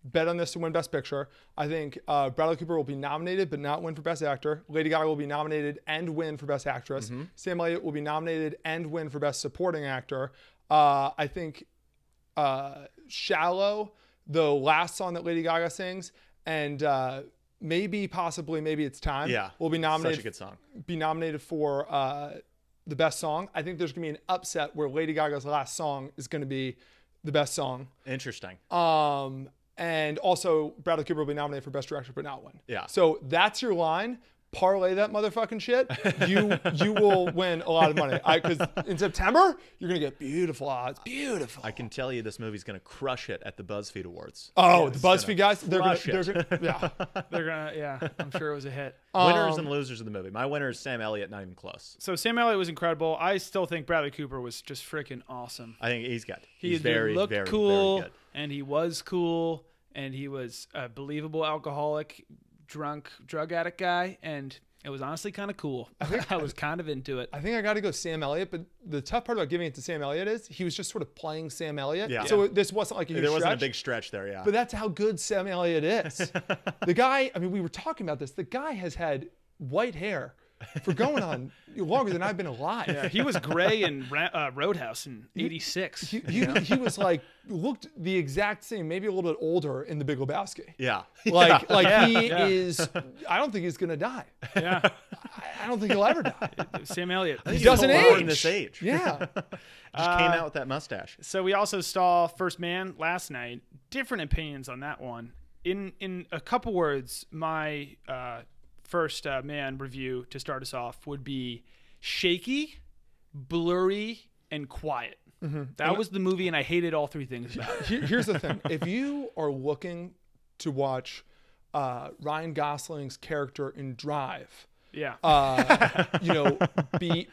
bet on this to win Best Picture. I think Bradley Cooper will be nominated but not win for Best Actor. Lady Gaga will be nominated and win for Best Actress. Sam Elliott will be nominated and win for Best Supporting Actor. I think Shallow, the last song that Lady Gaga sings, and maybe It's Time, will be nominated. Such a good song. Be nominated for the best song. I think there's going to be an upset where Lady Gaga's last song is going to be the best song. Interesting. And also, Bradley Cooper will be nominated for Best Director, but not win. Yeah. So that's your line. Parlay that motherfucking shit. You will win a lot of money. Because in September, you're going to get beautiful odds. Beautiful. I can tell you this movie's going to crush it at the BuzzFeed Awards. Oh, the BuzzFeed guys? They're going to, I'm sure it was a hit. Winners and losers of the movie. My winner is Sam Elliott, not even close. So Sam Elliott was incredible. I still think Bradley Cooper was just freaking awesome. I think he's good. He looked cool, very good. And he was cool, and he was a believable alcoholic, drunk, drug addict guy, and it was honestly kind of cool. I was kind of into it. I think I got to go Sam Elliott, but the tough part about giving it to Sam Elliott is he was just sort of playing Sam Elliott. Yeah. So this wasn't like a huge There wasn't stretch, a big stretch there, yeah. But that's how good Sam Elliott is. The guy, I mean, we were talking about this. The guy has had white hair for going on longer than I've been alive. Yeah, he was gray in Roadhouse in '86. He was like, looked the exact same, maybe a little bit older in The Big Lebowski. Yeah. He is, I don't think he's going to die. Yeah. I don't think he'll ever die. Sam Elliott. He doesn't age. In this age. Yeah. Just came out with that mustache. So we also saw First Man last night. Different opinions on that one. In a couple words, my First Man review to start us off would be shaky, blurry, and quiet. That was the movie, and I hated all three things about it. Here's the thing. If you are looking to watch Ryan Gosling's character in Drive,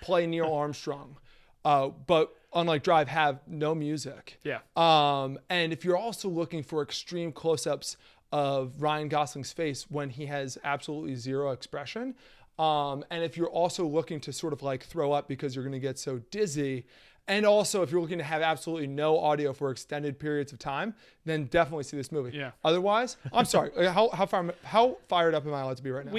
play Neil Armstrong, but unlike Drive, have no music. Yeah. And if you're also looking for extreme close-ups of Ryan Gosling's face when he has absolutely zero expression, and if you're also looking to sort of like throw up because you're going to get so dizzy, and also if you're looking to have absolutely no audio for extended periods of time, then definitely see this movie. Yeah. Otherwise, I'm sorry. How fired up am I allowed to be right now?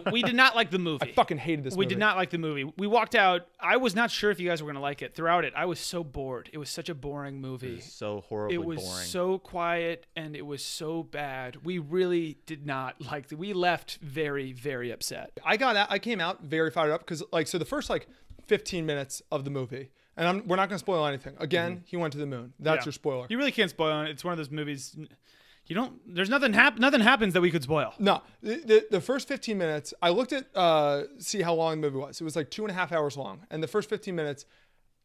We did not like the movie. I fucking hated this movie. We did not like the movie. We walked out. I was not sure if you guys were going to like it. Throughout it, I was so bored. It was such a boring movie. It was so horribly boring. It was so quiet and it was so bad. We really did not like it. We left very, very upset. I came out very fired up because so the first 15 minutes of the movie, and we're not going to spoil anything. Again, he went to the moon. That's your spoiler. You really can't spoil it. It's one of those movies. You don't. There's nothing happens that we could spoil. No, the first 15 minutes. I looked at see how long the movie was. It was like 2.5 hours long, and the first 15 minutes,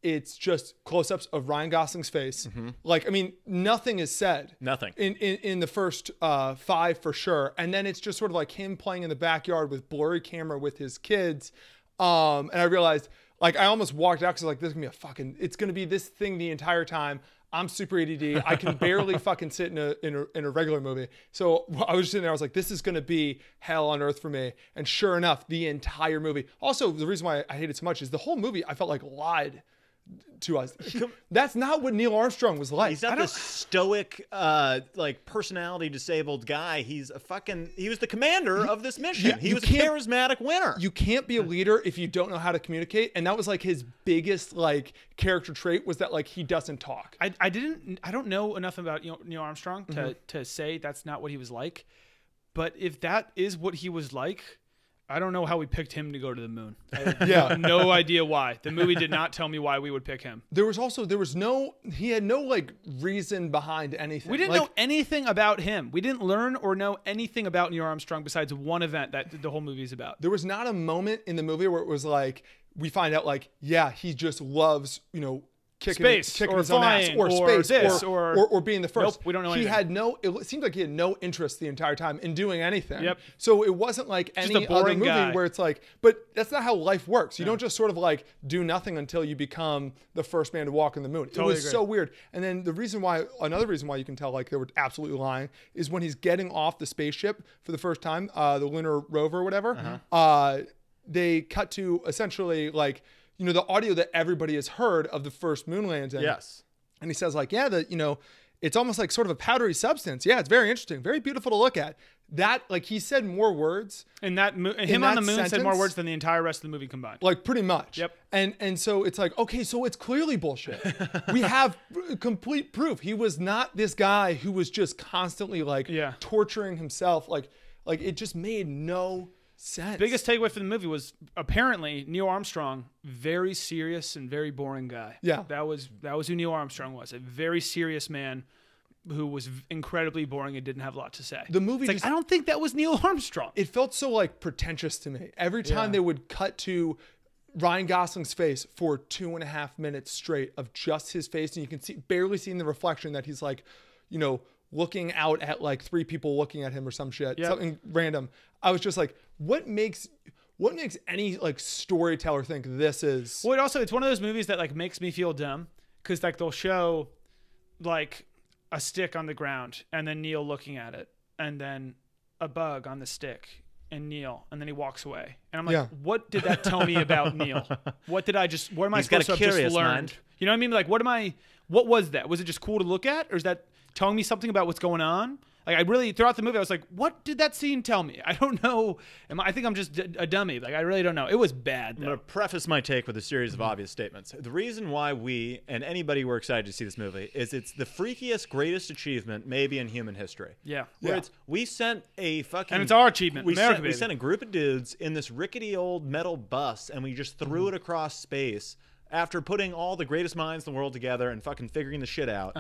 it's just close-ups of Ryan Gosling's face. Like, I mean, nothing is said. Nothing. In the first 5 for sure, and then it's just sort of like him playing in the backyard with blurry camera with his kids. And I realized, like, I almost walked out because like, this is gonna be it's gonna be this thing the entire time. I'm super ADD. I can barely fucking sit in a regular movie. So I was just sitting there. I was like, this is going to be hell on earth for me. And sure enough, the entire movie. Also, the reason why I hate it so much is the whole movie, I felt like lied to us. That's not what Neil Armstrong was like. He's not this stoic, like personality disabled guy. He was the commander of this mission. He was a charismatic winner. You can't be a leader if you don't know how to communicate. And that was like his biggest like character trait was that like he doesn't talk. I don't know enough about Neil Armstrong to say that's not what he was like. But if that is what he was like, I don't know how we picked him to go to the moon. I have no idea why. The movie did not tell me why we would pick him. He had no like reason behind anything. We didn't know anything about him. We didn't learn or know anything about Neil Armstrong besides one event that the whole movie is about. There was not a moment in the movie where it was like, we find out like, yeah, he just loves, kicking his own ass, or being the first. Nope, we don't know anything. It seemed like he had no interest the entire time in doing anything. Yep. So it wasn't like any other movie where it's like, but that's not how life works. You don't just sort of like do nothing until you become the first man to walk on the moon. Totally it was so weird. And then another reason why you can tell like they were absolutely lying is when he's getting off the spaceship for the first time, the lunar rover or whatever, they cut to essentially like, the audio that everybody has heard of the first moon landing. Yes. And he says like, it's almost like sort of a powdery substance. Yeah, it's very interesting, very beautiful to look at. That, like, he said more words. And him on the moon said more words than the entire rest of the movie combined. Like, pretty much. Yep. And so it's like, okay, so it's clearly bullshit. We have complete proof. He was not this guy who was just constantly like torturing himself. Like it just made no sense. Biggest takeaway from the movie was apparently Neil Armstrong, very serious and very boring guy. Yeah. That was who Neil Armstrong was. A very serious man who was incredibly boring and didn't have a lot to say. The movie I don't think that was Neil Armstrong. It felt so like pretentious to me. Every time they would cut to Ryan Gosling's face for 2.5 minutes straight of just his face, and you can barely seeing the reflection that he's like, looking out at like 3 people looking at him or some shit, something random. I was just like, what makes any like storyteller think this is? Well, it's one of those movies that like makes me feel dumb because like they'll show like a stick on the ground and then Neil looking at it and then a bug on the stick and Neil and then he walks away and I'm like, what did that tell me about Neil? What am I supposed to have just learned? Mind. You know what I mean? Like, what was that? Was it just cool to look at, or is that telling me something about what's going on? Like, I really, throughout the movie, I was like, what did that scene tell me? I don't know. I think I'm just a dummy. Like, I really don't know. It was bad, though. I'm going to preface my take with a series of obvious statements. The reason why we, and anybody who are excited to see this movie, is it's the freakiest, greatest achievement maybe in human history. Yeah. We sent a fucking... And it's our achievement. We sent a group of dudes in this rickety old metal bus, and we just threw it across space after putting all the greatest minds in the world together and fucking figuring the shit out.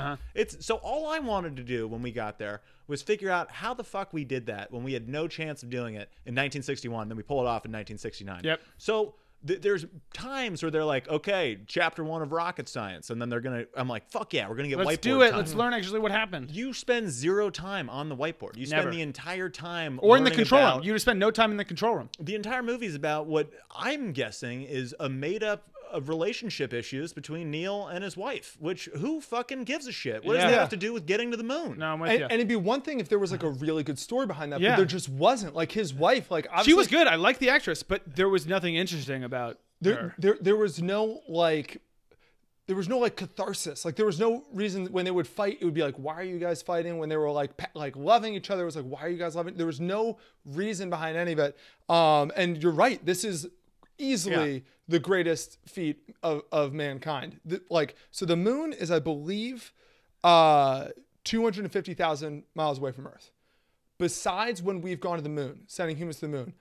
So all I wanted to do when we got there was figure out how the fuck we did that when we had no chance of doing it in 1961, then we pull it off in 1969. Yep. So there's times where they're like, okay, chapter 1 of rocket science, and then I'm like, fuck yeah, we're gonna get whiteboard. Let's do it. Time. Let's learn actually what happened. You spend 0 time on the whiteboard. You spend the entire time or in the control room. You spend no time in the control room. The entire movie is about what I'm guessing is a made up of relationship issues between Neil and his wife, which who fucking gives a shit? What does that have to do with getting to the moon? No, I'm with you. And it'd be one thing if there was like a really good story behind that, but there just wasn't. Like his wife, like obviously, she was good. I like the actress, but there was nothing interesting about her. There was no like catharsis. Like there was no reason when they would fight, it would be like, why are you guys fighting? When they were like loving each other, it was like, why are you guys loving? There was no reason behind any of it. And you're right. This is easily the greatest feat of mankind. So the moon is, I believe, 250,000 miles away from Earth. Besides when we've gone to the moon, sending humans to the moon,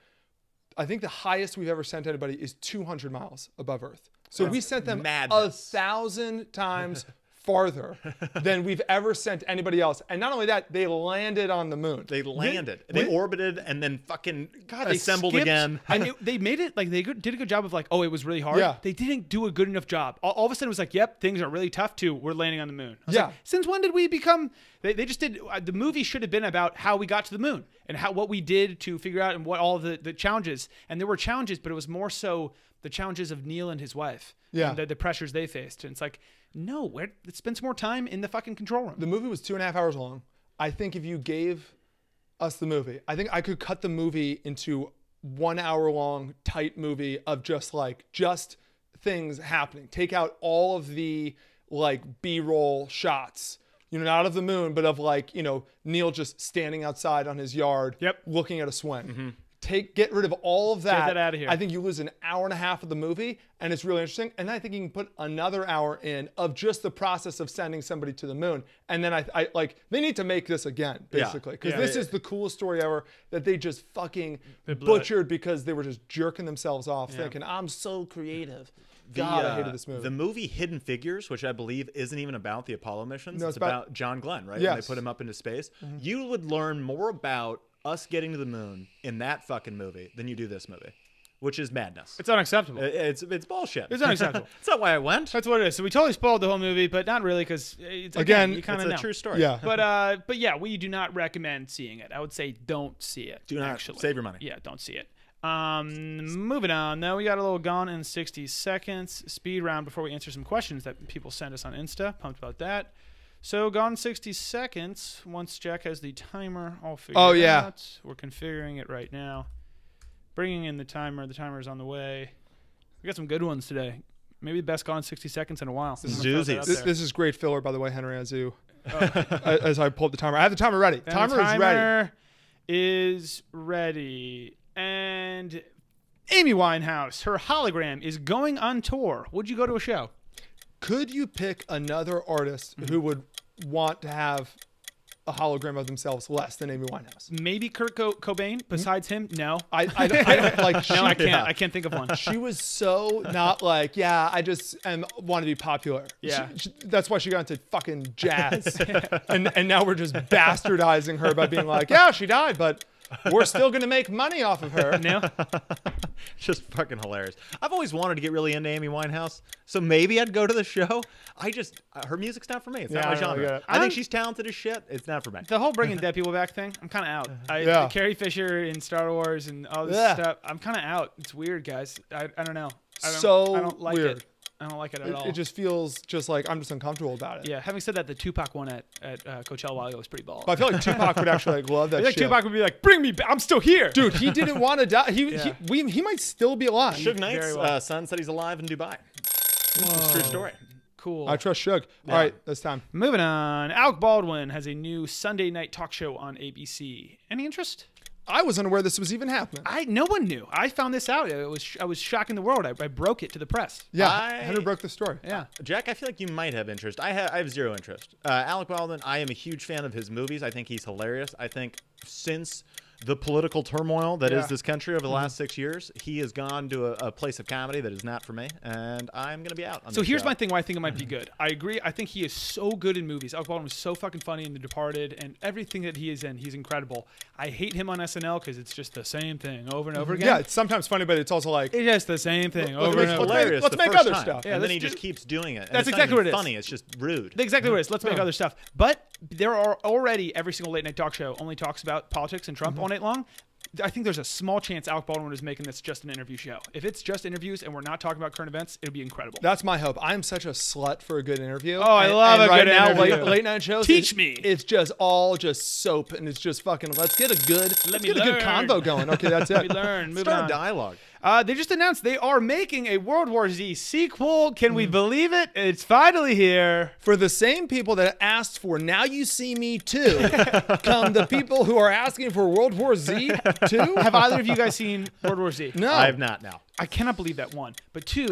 I think the highest we've ever sent anybody is 200 miles above Earth. So we sent them madness. 1,000 times farther than we've ever sent anybody else. And not only that, they landed on the moon. They landed. They orbited and then fucking they assembled skipped, again. And they made it like they did a good job of like, oh, it was really hard. Yeah. They didn't do a good enough job. All of a sudden, it was like, yep, things are really tough too. We're landing on the moon. I was Yeah. like, since when did we become? They just did. The movie should have been about how we got to the moon and what we did to figure out and what all the challenges. And there were challenges, but it was more so the challenges of Neil and his wife. Yeah. And the pressures they faced. And it's like, no, let's spend some more time in the fucking control room. The movie was 2.5 hours long. I think if you gave us the movie, I think I could cut the movie into 1 hour long tight movie of just things happening. Take out all of the like B-roll shots, not of the moon, but of like, Neil just standing outside on his yard, looking at a swing. Mm-hmm. Get rid of all of that. Get that out of here. I think you lose an hour and a half of the movie, and it's really interesting. And then I think you can put another hour in of just the process of sending somebody to the moon. And then I like they need to make this again, basically, because this is the coolest story ever that they just fucking butchered because they were just jerking themselves off, thinking I'm so creative. God, I hated this movie. The movie Hidden Figures, which I believe isn't even about the Apollo missions. No, it's about John Glenn, right? Yes. When they put him up into space. You would learn more about us getting to the moon in that fucking movie than you do this movie, which is madness. It's unacceptable. It's bullshit. It's unacceptable. That's not why I went. That's what it is. So we totally spoiled the whole movie, but not really because Again, you kind It's of a know. true story. Yeah. But yeah, we do not recommend seeing it. I would say don't see it. Do not. Actually. Save your money. Yeah, don't see it. Moving on, though, we got a little Gone in 60 Seconds speed round before we answer some questions that people send us on Insta. Pumped about that. So, Gone in 60 Seconds. Once Jack has the timer all figured out. We're configuring it right now. Bringing in the timer. The timer is on the way. We got some good ones today. Maybe the best Gone in 60 Seconds in a while. This is This is great filler, by the way, Henry, as I pulled the timer. I have the timer ready. Timer is ready. And Amy Winehouse, her hologram is going on tour. Would you go to a show? Could you pick another artist who would want to have a hologram of themselves less than Amy Winehouse? Maybe Kurt Cobain. Besides him, no. I don't like. No, I can't. I can't think of one. She was so not like, I just want to be popular. Yeah. That's why she got into fucking jazz. and now we're just bastardizing her by being like, she died, but we're still going to make money off of her. No? just fucking hilarious. I've always wanted to get really into Amy Winehouse, so maybe I'd go to the show. Her music's not for me. It's not my genre. I think she's talented as shit. It's not for me. The whole bringing dead people back thing, I'm kind of out. Carrie Fisher in Star Wars and all this stuff, I'm kind of out. It's weird, guys. I don't know. I don't like weird. it. I don't like it at all. It just feels just like I'm just uncomfortable about it. Yeah, having said that, the Tupac one at Coachella while ago was pretty ball. But I feel like Tupac would actually love that shit. Tupac would be like, bring me back. I'm still here. Dude, he didn't want to die. He might still be alive. Suge Knight's son said he's alive in Dubai. It's a true story. Cool. I trust Suge. All right, that's time. Moving on. Alec Baldwin has a new Sunday night talk show on ABC. Any interest? I was unaware this was even happening. No one knew. I found this out. I was shocking the world. I broke it to the press. Yeah, Henry broke the story. Yeah, Jack, I feel like you might have interest. I have zero interest. Alec Baldwin, I am a huge fan of his movies. I think he's hilarious. I think since the political turmoil that is this country over the last 6 years, he has gone to a place of comedy that is not for me, and I'm going to be out on So here's my thing why I think it might be good. I agree. I think he is so good in movies. Alec Baldwin was so fucking funny in The Departed, and everything that he is in, he's incredible. I hate him on SNL because it's just the same thing over and over again. Yeah, it's sometimes funny, but it's also like... It's just the same thing over and over. Hilarious. Let's make other stuff. Yeah, and then he just keeps doing it. And That's it's exactly what it is. Funny. It's just rude. Exactly what it is. Let's make other stuff. But there are already every single late night talk show only talks about politics and Trump all night long. I think there's a small chance Alec Baldwin is making this just an interview show. If it's just interviews and we're not talking about current events, it'll be incredible. That's my hope. I'm such a slut for a good interview. Oh, I love a good interview. Late night shows. Teach me. It's just all just soap, and it's just fucking. Let's get a good convo going. Okay, that's it. Let me learn. Start a dialogue. They just announced they are making a World War Z sequel. Can we believe it? It's finally here. For the same people that asked for Now You See Me 2, come the people who are asking for World War Z 2? Have either of you guys seen World War Z? No. I have not now. I cannot believe that, one. But two,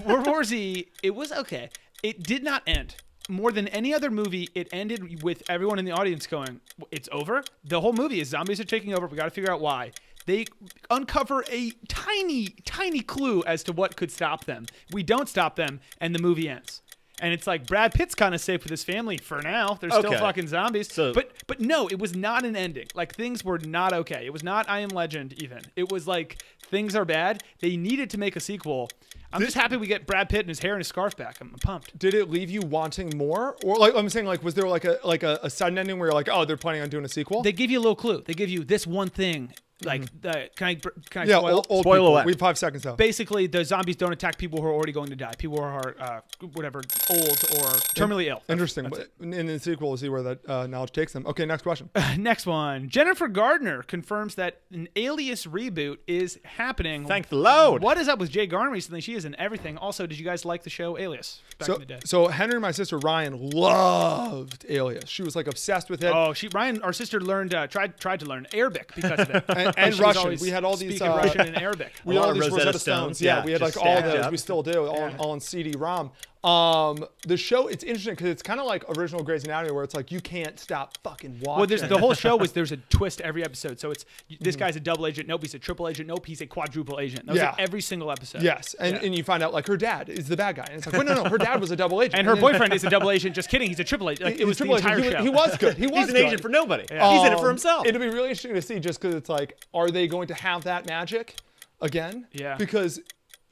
World War Z, it was okay. It did not end. More than any other movie, it ended with everyone in the audience going, it's over? The whole movie is zombies are taking over. We got to figure out why. they uncover a tiny, tiny clue as to what could stop them. We don't stop them, and the movie ends. And it's like Brad Pitt's kind of safe with his family for now. They're still fucking zombies. So, but no, it was not an ending. Like, things were not okay. It was not I Am Legend even. It was like, things are bad. They needed to make a sequel. I'm just happy we get Brad Pitt and his hair and his scarf back. I'm pumped. Did it leave you wanting more? Or like I'm saying, like, was there like a sudden ending where you're like, oh, they're planning on doing a sequel? They give you a little clue. They give you this one thing. Like, can I yeah, spoil? Spoil away. We have 5 seconds though. Basically, the zombies don't attack people who are already going to die. People who are whatever, old or terminally ill. Interesting. In the sequel, we'll see where that knowledge takes them. Okay, next question. Next one. Jennifer Gardner confirms that an Alias reboot is happening. Thank the Lord. What is up with Jay Garner recently? She is in everything. Also, did you guys like the show Alias back in the day? So Henry and my sister Ryan loved Alias. She was like obsessed with it. Oh, Ryan, our sister learned tried to learn Arabic because of it. and Russian. We had all these Russian and Arabic. We had all these Rosetta Stones. Yeah, we had like all those. Up. We still do, all on CD-ROM. The show, it's interesting because it's kind of like original Grey's Anatomy, where it's like you can't stop fucking watching. Well, the whole show was there's a twist every episode. So it's this guy's a double agent. Nope, he's a triple agent. Nope, he's a quadruple agent. That was like every single episode. Yes, and you find out like her dad is the bad guy, and it's like, wait, no, her dad was a double agent, and her boyfriend is a double agent. Just kidding, he's a triple agent. Like, it was the entire show. He was good. He was He's an agent for nobody. Yeah. He's in it for himself. It'll be really interesting to see, just because it's like, are they going to have that magic again? Yeah. Because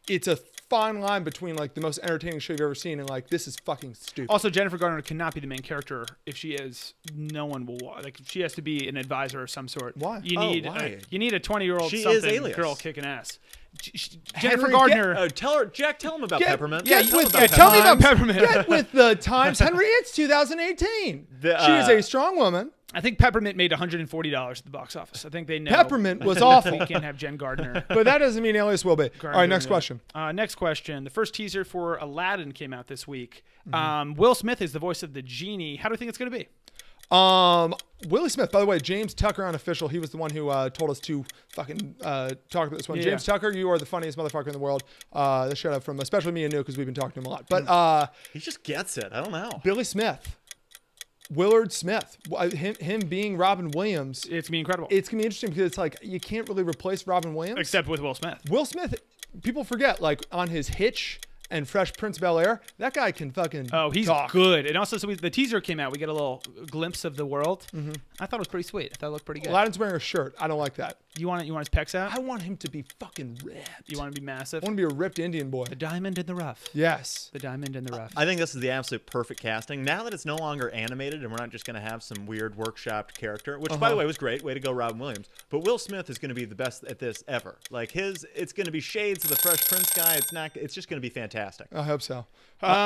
it's a fine line between like the most entertaining show you've ever seen and like, this is fucking stupid. Also, Jennifer Garner cannot be the main character. If she is, no one will watch. Like, she has to be an advisor of some sort. Why? You need you need a 20-year-old She something is Alias. girl kicking ass. Henry, Jennifer Gardner. Jack, tell him about Peppermint. Tell me about Peppermint. Get with the times, Henry. It's 2018. She is a strong woman. I think Peppermint made $140 at the box office. I think they know. Peppermint was awful. We can't have Jen Gardner. But that doesn't mean Alias will be. All right, next question. Next question. The first teaser for Aladdin came out this week. Will Smith is the voice of the genie. How do you think it's going to be? Willie Smith, by the way, James Tucker Unofficial, he was the one who told us to fucking talk about this one. Yeah. James Tucker, you are the funniest motherfucker in the world. This shout out from especially me and New, because we've been talking to him a lot. But he just gets it. I don't know. Billy Smith, Willard Smith, him being Robin Williams. It's gonna be incredible. It's gonna be interesting because it's like you can't really replace Robin Williams Except with Will Smith. Will Smith, people forget, like on his Hitch and Fresh Prince of Bel-Air, that guy can fucking he's talk. good. And also, so the teaser came out. We get a little glimpse of the world. I thought it was pretty sweet. I thought it looked pretty good. Aladdin's wearing a shirt. I don't like that. You want his pecs out? I want him to be fucking ripped. You want to be massive? I want to be a ripped Indian boy. The diamond in the rough. Yes. The diamond in the rough. I think this is the absolute perfect casting. Now that it's no longer animated and we're not just going to have some weird workshopped character, which by the way was great. Way to go, Robin Williams. But Will Smith is going to be the best at this ever. Like it's going to be shades of the Fresh Prince guy. It's just going to be fantastic. I hope so.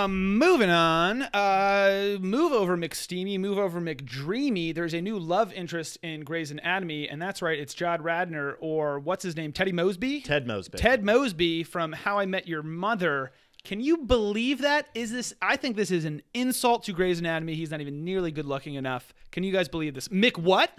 Moving on. Move over McSteamy, move over McDreamy. There's a new love interest in Grey's Anatomy, and that's right, it's John Radner, or what's his name? Teddy Mosby? Ted Mosby. Ted Mosby from How I Met Your Mother. Can you believe that? I think this is an insult to Grey's Anatomy. He's not even nearly good looking enough. Can you guys believe this? Mick what?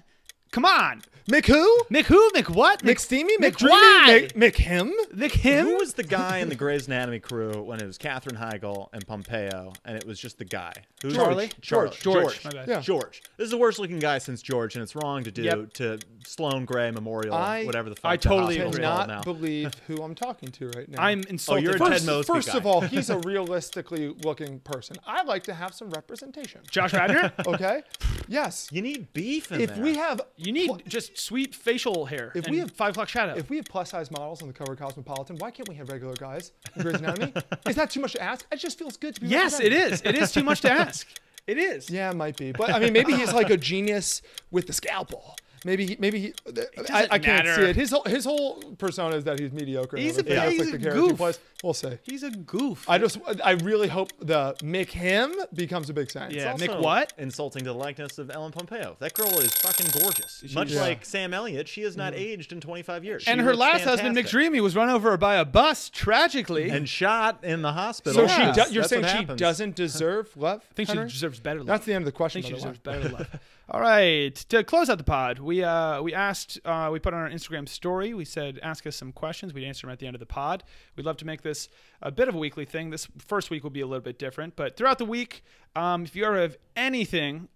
Come on. Mick who? Mick who? Mick what? McSteamy? McDreamy? Mick him? Mick him? Who was the guy in the Grey's Anatomy crew when it was Katherine Heigl and Pompeo, and it was just the guy? Who's Charlie? George. My bad. Yeah. George. This is the worst looking guy since George, and it's wrong to do to Sloane Gray Memorial, whatever the fuck. I totally the agree. hospital's called Cannot now. believe who I'm talking to right now. I'm insulted. you're a Ted Mosby First guy. of all, he's a realistically looking person. I like to have some representation. Josh Radner? Okay? Yes. You need beef in If there. we have You need just sweet facial hair. If and we have 5 o'clock shadow. If we have plus size models on the cover of Cosmopolitan, why can't we have regular guys in Grey's Anatomy? Is that too much to ask? It just feels good to be Yes, it represented. is. It is too much to ask. It is. Yeah, it might be. But I mean, maybe he's like a genius with the scalpel. Maybe he I can't matter. see it. His whole persona is that he's mediocre. and He's a- everything. That's he's like a the character he goof. plays. We'll see. He's a goof. I really hope the Mick him becomes a big sign. Yeah. It's Mick also what? Insulting to the likeness of Ellen Pompeo. That girl is fucking gorgeous. Much Yeah. like Sam Elliott, she has not aged in 25 years. And She her looks last husband, fantastic. McDreamy, was run over by a bus tragically. And shot in the hospital. So Yes, you're that's saying what she happens. doesn't deserve love? I think she Henry? deserves better love. That's the end of the I question. think she by the way. deserves better love. All right. To close out the pod, we asked, we put on our Instagram story. We said, ask us some questions. We'd answer them at the end of the pod. We'd love to make this this a bit of a weekly thing. This first week will be a little bit different, but throughout the week, if you ever have anything,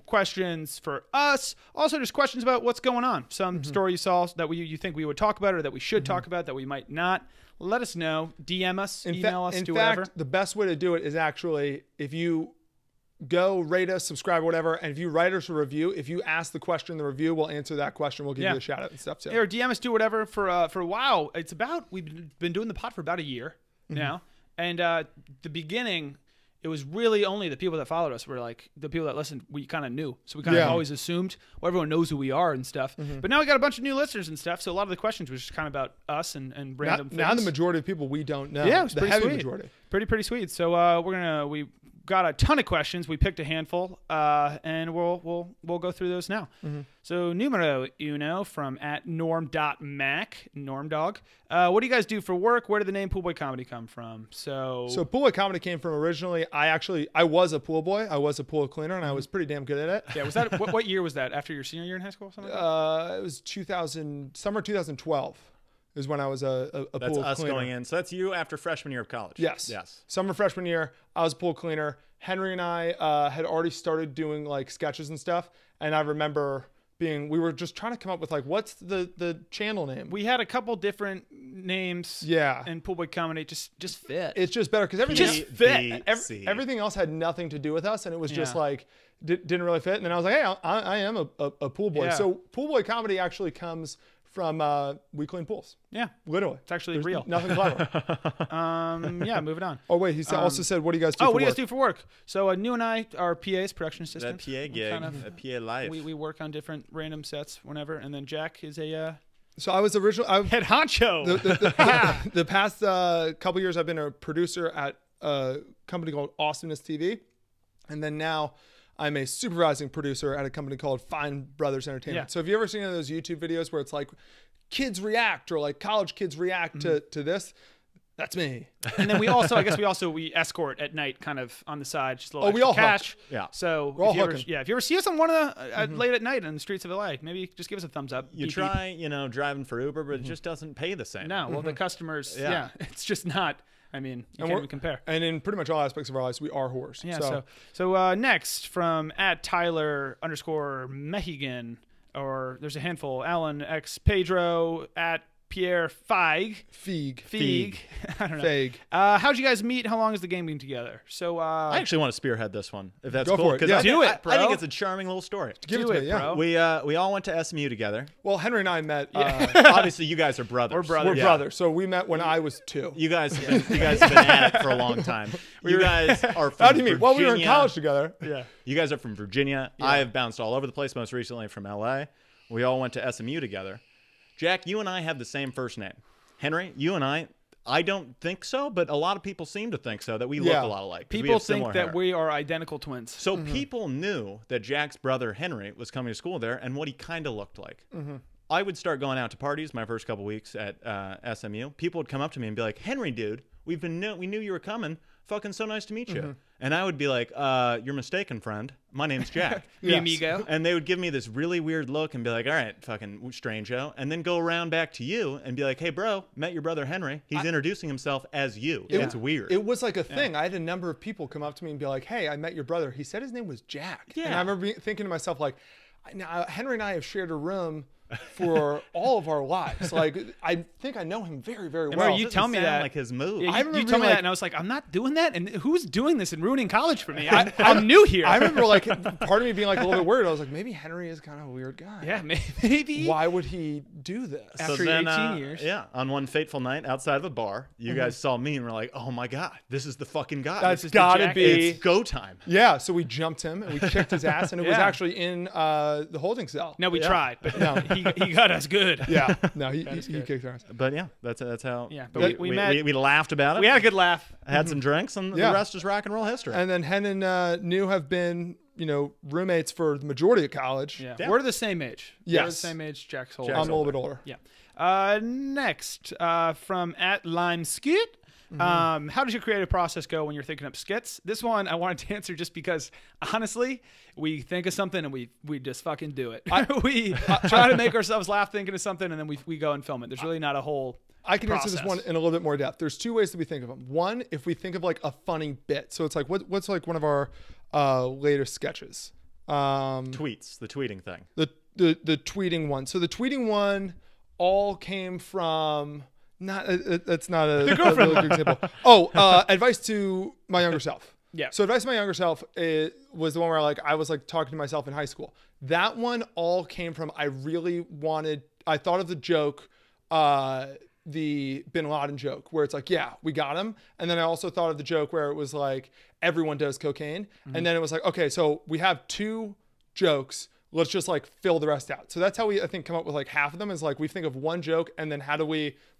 questions for us, also just questions about what's going on, some story you saw that you think we would talk about or that we should talk about that we might not, let us know. DM us, email us, do whatever. In fact, the best way to do it is actually if you go rate us, subscribe, whatever, and if you write us a review, if you ask the question in the review, we'll answer that question. We'll give you a shout out and stuff too. Or DM us, do whatever for a while. We've been doing the pod for about a year now, and the beginning, it was really only the people that followed us were like the people that listened. We kind of knew, so we kind of always assumed, well, everyone knows who we are and stuff. But now we got a bunch of new listeners and stuff, so a lot of the questions was just kind of about us and random things. Now the majority of people we don't know. Yeah, it was the pretty heavy sweet. majority. Pretty sweet. So we got a ton of questions. We picked a handful, and we'll go through those now. So numero uno from @norm.mac, normdog. What do you guys do for work? Where did the name Pool Boy Comedy come from? So Pool Boy Comedy came from originally, I was a pool boy. I was a pool cleaner, and I was pretty damn good at it. Yeah, was that what year was that? After your senior year in high school? Something like that? It was summer 2012 is when I was a pool cleaner. That's us going in. So that's you after freshman year of college. Yes. Summer freshman year, I was a pool cleaner. Henry and I had already started doing like sketches and stuff, and I remember we were just trying to come up with like, what's the channel name? We had a couple different names. Yeah. And Pool Boy Comedy just fit. It's just better because everything else had nothing to do with us, and it was just like didn't really fit. And then I was like, hey, I am a pool boy. Yeah. So Pool Boy Comedy actually comes from we clean pools. Yeah, literally. It's actually There's real. Nothing clever. Yeah, moving on. Oh wait, he also said, "What do you guys do?" What do you guys do for work? So New and I are PAs, production assistants. That PA gig, a PA life. We work on different random sets whenever, and then Jack is a. So I was head honcho. The past couple years, I've been a producer at a company called Awesomeness TV, and then now I'm a supervising producer at a company called Fine Brothers Entertainment. Yeah. So have you ever seen any of those YouTube videos where it's like kids react or like college kids react to this? That's me. And then we escort at night, kind of on the side, just a little we all cash. hook. Yeah. So We're all if you ever see us on one of the late at night in the streets of LA, maybe just give us a thumbs up. You beep, try, driving for Uber, but it just doesn't pay the same. No, well, the customers, it's just not. I mean, you can't even compare. And in pretty much all aspects of our lives, we are whores. Yeah. So next from @Tyler_Mehigan, or there's a handful. Alan X Pedro @Pierre Feig. I don't know. Feig. How'd you guys meet? How long has the game been together? So I actually want to spearhead this one, if that's Go cool. for it. Yeah. Do it, bro. I think it's a charming little story. Give it to me, bro. We all went to SMU together. Well, Henry and I met. Obviously, you guys are brothers. We're brothers. We're brothers. So we met when I was 2. You guys have been at it for a long time. You guys are from How do you mean? Virginia. Well, we were in college together. Yeah. You guys are from Virginia. I have bounced all over the place, most recently from LA. We all went to SMU together. Jack, you and I have the same first name. Henry, you and I don't think so, but a lot of people seem to think so, that we look a lot alike. People think that we are identical twins. So people knew that Jack's brother Henry was coming to school there and what he kind of looked like. I would start going out to parties my first couple weeks at SMU. People would come up to me and be like, Henry, dude, we knew you were coming. Fucking so nice to meet you. And I would be like, you're mistaken, friend. My name's Jack. Mi amigo. And they would give me this really weird look and be like, all right, fucking strange-o. And then go around back to you and be like, hey, bro, met your brother Henry. He's introducing himself as you. It's weird. It was like a thing. I had a number of people come up to me and be like, hey, I met your brother. He said his name was Jack. Yeah. And I remember thinking to myself, like, now, Henry and I have shared a room for all of our lives. Like, I think I know him very, very well. You tell me that, like his move. Yeah, you told me that, and I was like, I'm not doing that. And who's doing this and ruining college for me? I'm new here. I remember, like, part of me being like a little bit worried. I was like, maybe Henry is kind of a weird guy. Yeah, maybe. Why would he do this after 18 years? Yeah, on one fateful night outside of a bar, you guys saw me and were like, "Oh my god, this is the fucking guy. That's gotta be it's go time." Yeah, so we jumped him and we kicked his ass, and it was actually in the holding cell. No, we tried, but no, he got us good. Yeah, no, he kicked our ass. But yeah, that's how. Yeah, but we met. We laughed about it. We had a good laugh. Had some drinks, and the rest is rock and roll history. And then Hen and New have been, roommates for the majority of college. Yeah. We're the same age. Yes. We're the same age. Jack's older. I'm a little bit older. Yeah. Next, from @LimeSkit. How does your creative process go when you're thinking up skits? This one I wanted to answer just because, honestly, we think of something and we just fucking do it. We try to make ourselves laugh thinking of something, and then we go and film it. There's really not a whole I can answer this process. one in a little bit more depth. There's two ways that we think of them. One, if we think of like a funny bit. So it's like, what's like one of our latest sketches? Tweets, the tweeting thing. The tweeting one. So the tweeting one all came from that's not a really good example. Advice to my younger self. Yeah. So advice to my younger self was the one where like I was like talking to myself in high school. That one all came from I thought of the joke, the Bin Laden joke, where it's like, yeah, we got him. And then I also thought of the joke where it was like everyone does cocaine. And then it was like, okay, so we have two jokes. Let's just like fill the rest out. So that's how we, I think, come up with like half of them is like we think of one joke and then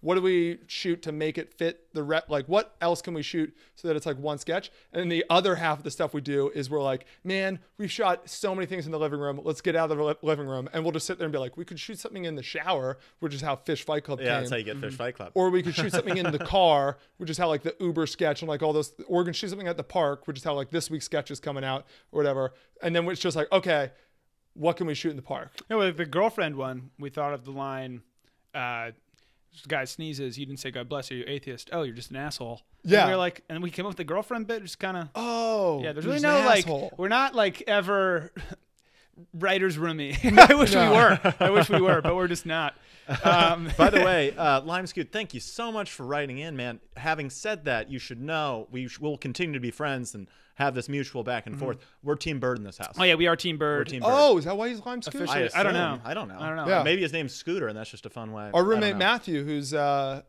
what do we shoot to make it fit like what else can we shoot so that it's like one sketch? And then the other half of the stuff we do is we're like, man, we've shot so many things in the living room. Let's get out of the living room. And we'll just sit there and be like, we could shoot something in the shower, which is how Fish Fight Club came. Yeah, that's how you get Fish Fight Club. Or we could shoot something in the car, which is how like the Uber sketch and like all those, or we can shoot something at the park, which is how like this week's sketch is coming out or whatever. And then it's just like, okay, what can we shoot in the park? No, with the girlfriend one, we thought of the line, the guy sneezes, you didn't say God bless you atheist. Oh, you're just an asshole. Yeah. And we were like, and we came up with the girlfriend bit, just kind of. Oh. Yeah, there's really he's no an like, asshole. we're not like ever writer's roomy. I wish we were, but we're just not. By the way, Lime Scoot, thank you so much for writing in, man. Having said that, you should know we'll continue to be friends and have this mutual back and forth. We're Team Bird in this house. Oh yeah, we are Team Bird. We're Team Bird. Oh, is that why he's Lime Scoot? Officially. I don't know. I don't know. Yeah. Maybe his name's Scooter, and that's just a fun way. Our roommate Matthew, who's right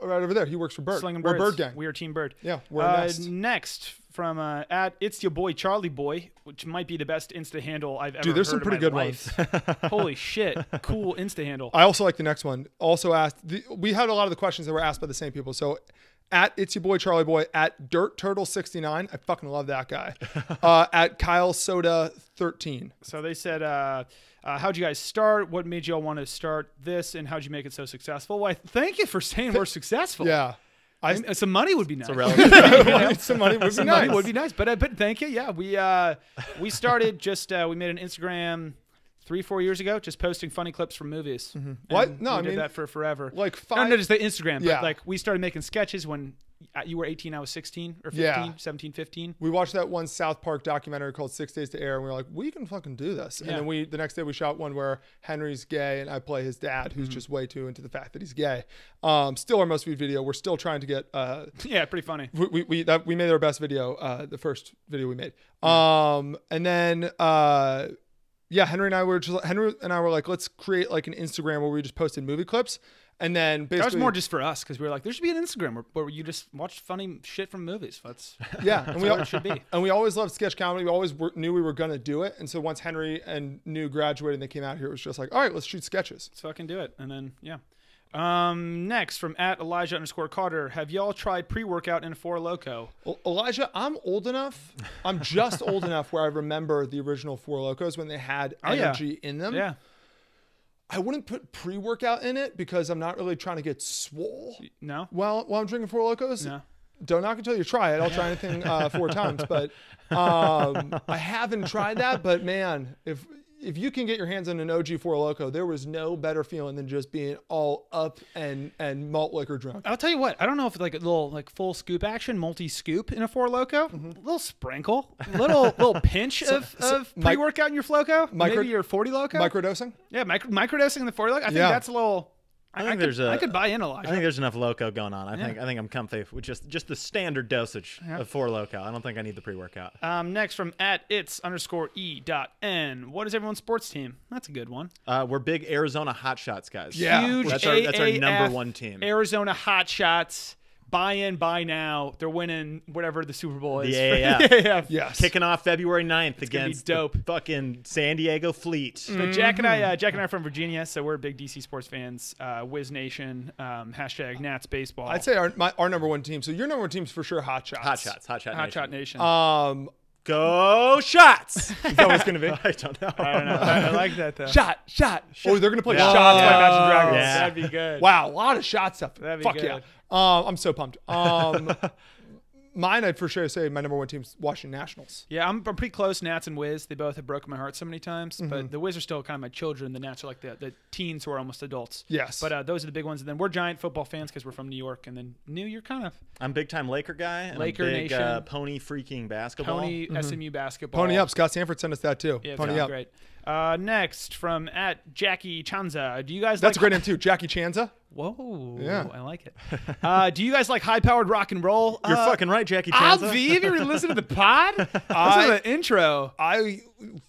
over there, he works for Bird. Slinging We're birds. Bird Gang. We are Team Bird. Yeah, we're next. Next from at It's Your Boy Charlie Boy, which might be the best Insta handle I've ever Dude, there's heard some pretty in my good life. ones. Holy shit, cool Insta handle. I also like the next one. Also asked, we had a lot of the questions that were asked by the same people. So at It's Your Boy Charlie Boy, at Dirt Turtle 69, I fucking love that guy. At Kyle Soda 13. So they said, how'd you guys start? What made y'all want to start this, and how'd you make it so successful? Well, thank you for saying we're successful. Yeah. Some money would be nice. It's a relative. Some money would be Some nice. money would be nice, but thank you. Yeah, we started just we made an Instagram 3-4 years ago, just posting funny clips from movies. What? And No, we I did mean, that for forever. like not just the Instagram, Yeah. but like we started making sketches when you were 18, I was 16 or 15, Yeah. 17, 15. We watched that one South Park documentary called 6 Days to Air, and we were like, we can fucking do this. Yeah. And then the next day we shot one where Henry's gay and I play his dad, who's just way too into the fact that he's gay. Still our most viewed video. We're still trying to get Yeah, pretty funny. we made our best video, the first video we made. And then Henry and I were like, let's create like an Instagram where we just posted movie clips. And then basically That was more just for us because we were like, there should be an Instagram where you just watch funny shit from movies. That's and what it should be. And we always loved sketch comedy. We always knew we were gonna do it. And so once Henry and New graduated and they came out here, it was just like, all right, let's shoot sketches. Let's fucking do it. And then next from at Elijah_Carter, have y'all tried pre-workout in Four Loko? Elijah, I'm old enough. I'm just old enough where I remember the original Four Lokos when they had energy in them. Yeah. I wouldn't put pre-workout in it because I'm not really trying to get swole. No. While I'm drinking Four Lokos. No. Don't knock until you try it. I'll try anything 4 times, but I haven't tried that. But man, if you can get your hands on an OG Four Loko, there was no better feeling than just being all up and malt liquor drunk. I'll tell you what. I don't know if it's like a little like full scoop action, multi-scoop in a Four Loko. A little sprinkle, little pinch of pre-workout in your Floco. Maybe your 40 Loco. Microdosing? Yeah, microdosing in the 40 Loco. I think that's a little. I could buy in Elijah. I think there's enough Loco going on. I think I'm comfy with just the standard dosage of Four Loco. I don't think I need the pre-workout. Next from at its_e.n. What is everyone's sports team? That's a good one. We're big Arizona Hotshots guys. Yeah. Huge That's our number one team. Arizona Hotshots. Buy in, buy now. They're winning whatever the Super Bowl is. The AAF. Yes. Kicking off February 9th against dope. the fucking San Diego Fleet. So Jack and I are from Virginia, so we're big DC sports fans. Wiz Nation, hashtag Nats baseball. I'd say our number one team. So your number one team is for sure Hot Shots. Hotshot Nation. Go Shots! Is that what it's going to be? I don't know. I like that though. Shot. Oh, they're going to play Yeah. Shots by Yeah. Imagine Dragons. Yeah. That'd be good. Wow, a lot of shot stuff. That'd be Fuck good. yeah. I'm so pumped. mine, I'd for sure say my number one team's Washington Nationals. Yeah, I'm pretty close. Nats and Wiz, they both have broken my heart so many times. But the Wiz are still kind of my children. The Nats are like the teens who are almost adults. Yes. But those are the big ones. And then we're giant football fans because we're from New York. And then you're kind of I'm big time Laker guy. And Laker I'm big, Nation. Pony freaking basketball. Pony SMU basketball. Pony up. Scott Sanford sent us that too. Yeah, Pony up. Great. Next from @Jackie Chanza. Do you guys? That's like a great name too, Jackie Chanza. Whoa, Yeah. I like it. Do you guys like high-powered rock and roll? You're fucking right, Jackie Chanza. Have you ever listened to the pod? Listen to the intro. I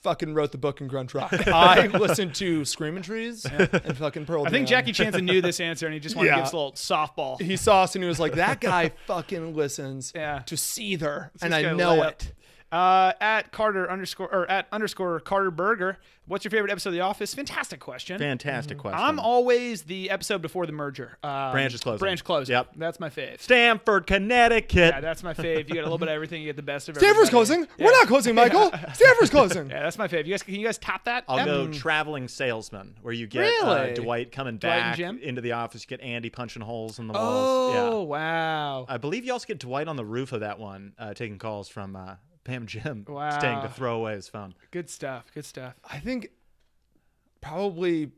fucking wrote the book in grunge rock. I listened to Screaming Trees and fucking Pearl Jam. I think Jackie Chanza knew this answer, and he just wanted to give us a little softball. He saw us and he was like, that guy fucking listens to Seether, and I know it. At Carter _Carter Burger. What's your favorite episode of The Office? Fantastic question. Fantastic question. I'm always the episode before the merger. Branch is closing. Branch closing. Yep. That's my fave. Stanford, Connecticut. Yeah, that's my fave. You get a little bit of everything. You get the best of Stanford's everybody. closing. We're not closing, Michael. Stanford's closing. Yeah, that's my fave. Can you guys top that? I'll go traveling salesman, where you get Really? Dwight coming Dwight and back Jim? into the office. You get Andy punching holes in the Oh, walls. wow. I believe you also get Dwight on the roof of that one, taking calls from Pam Jim, Wow. staying to throw away his phone. Good stuff. Good stuff. I think probably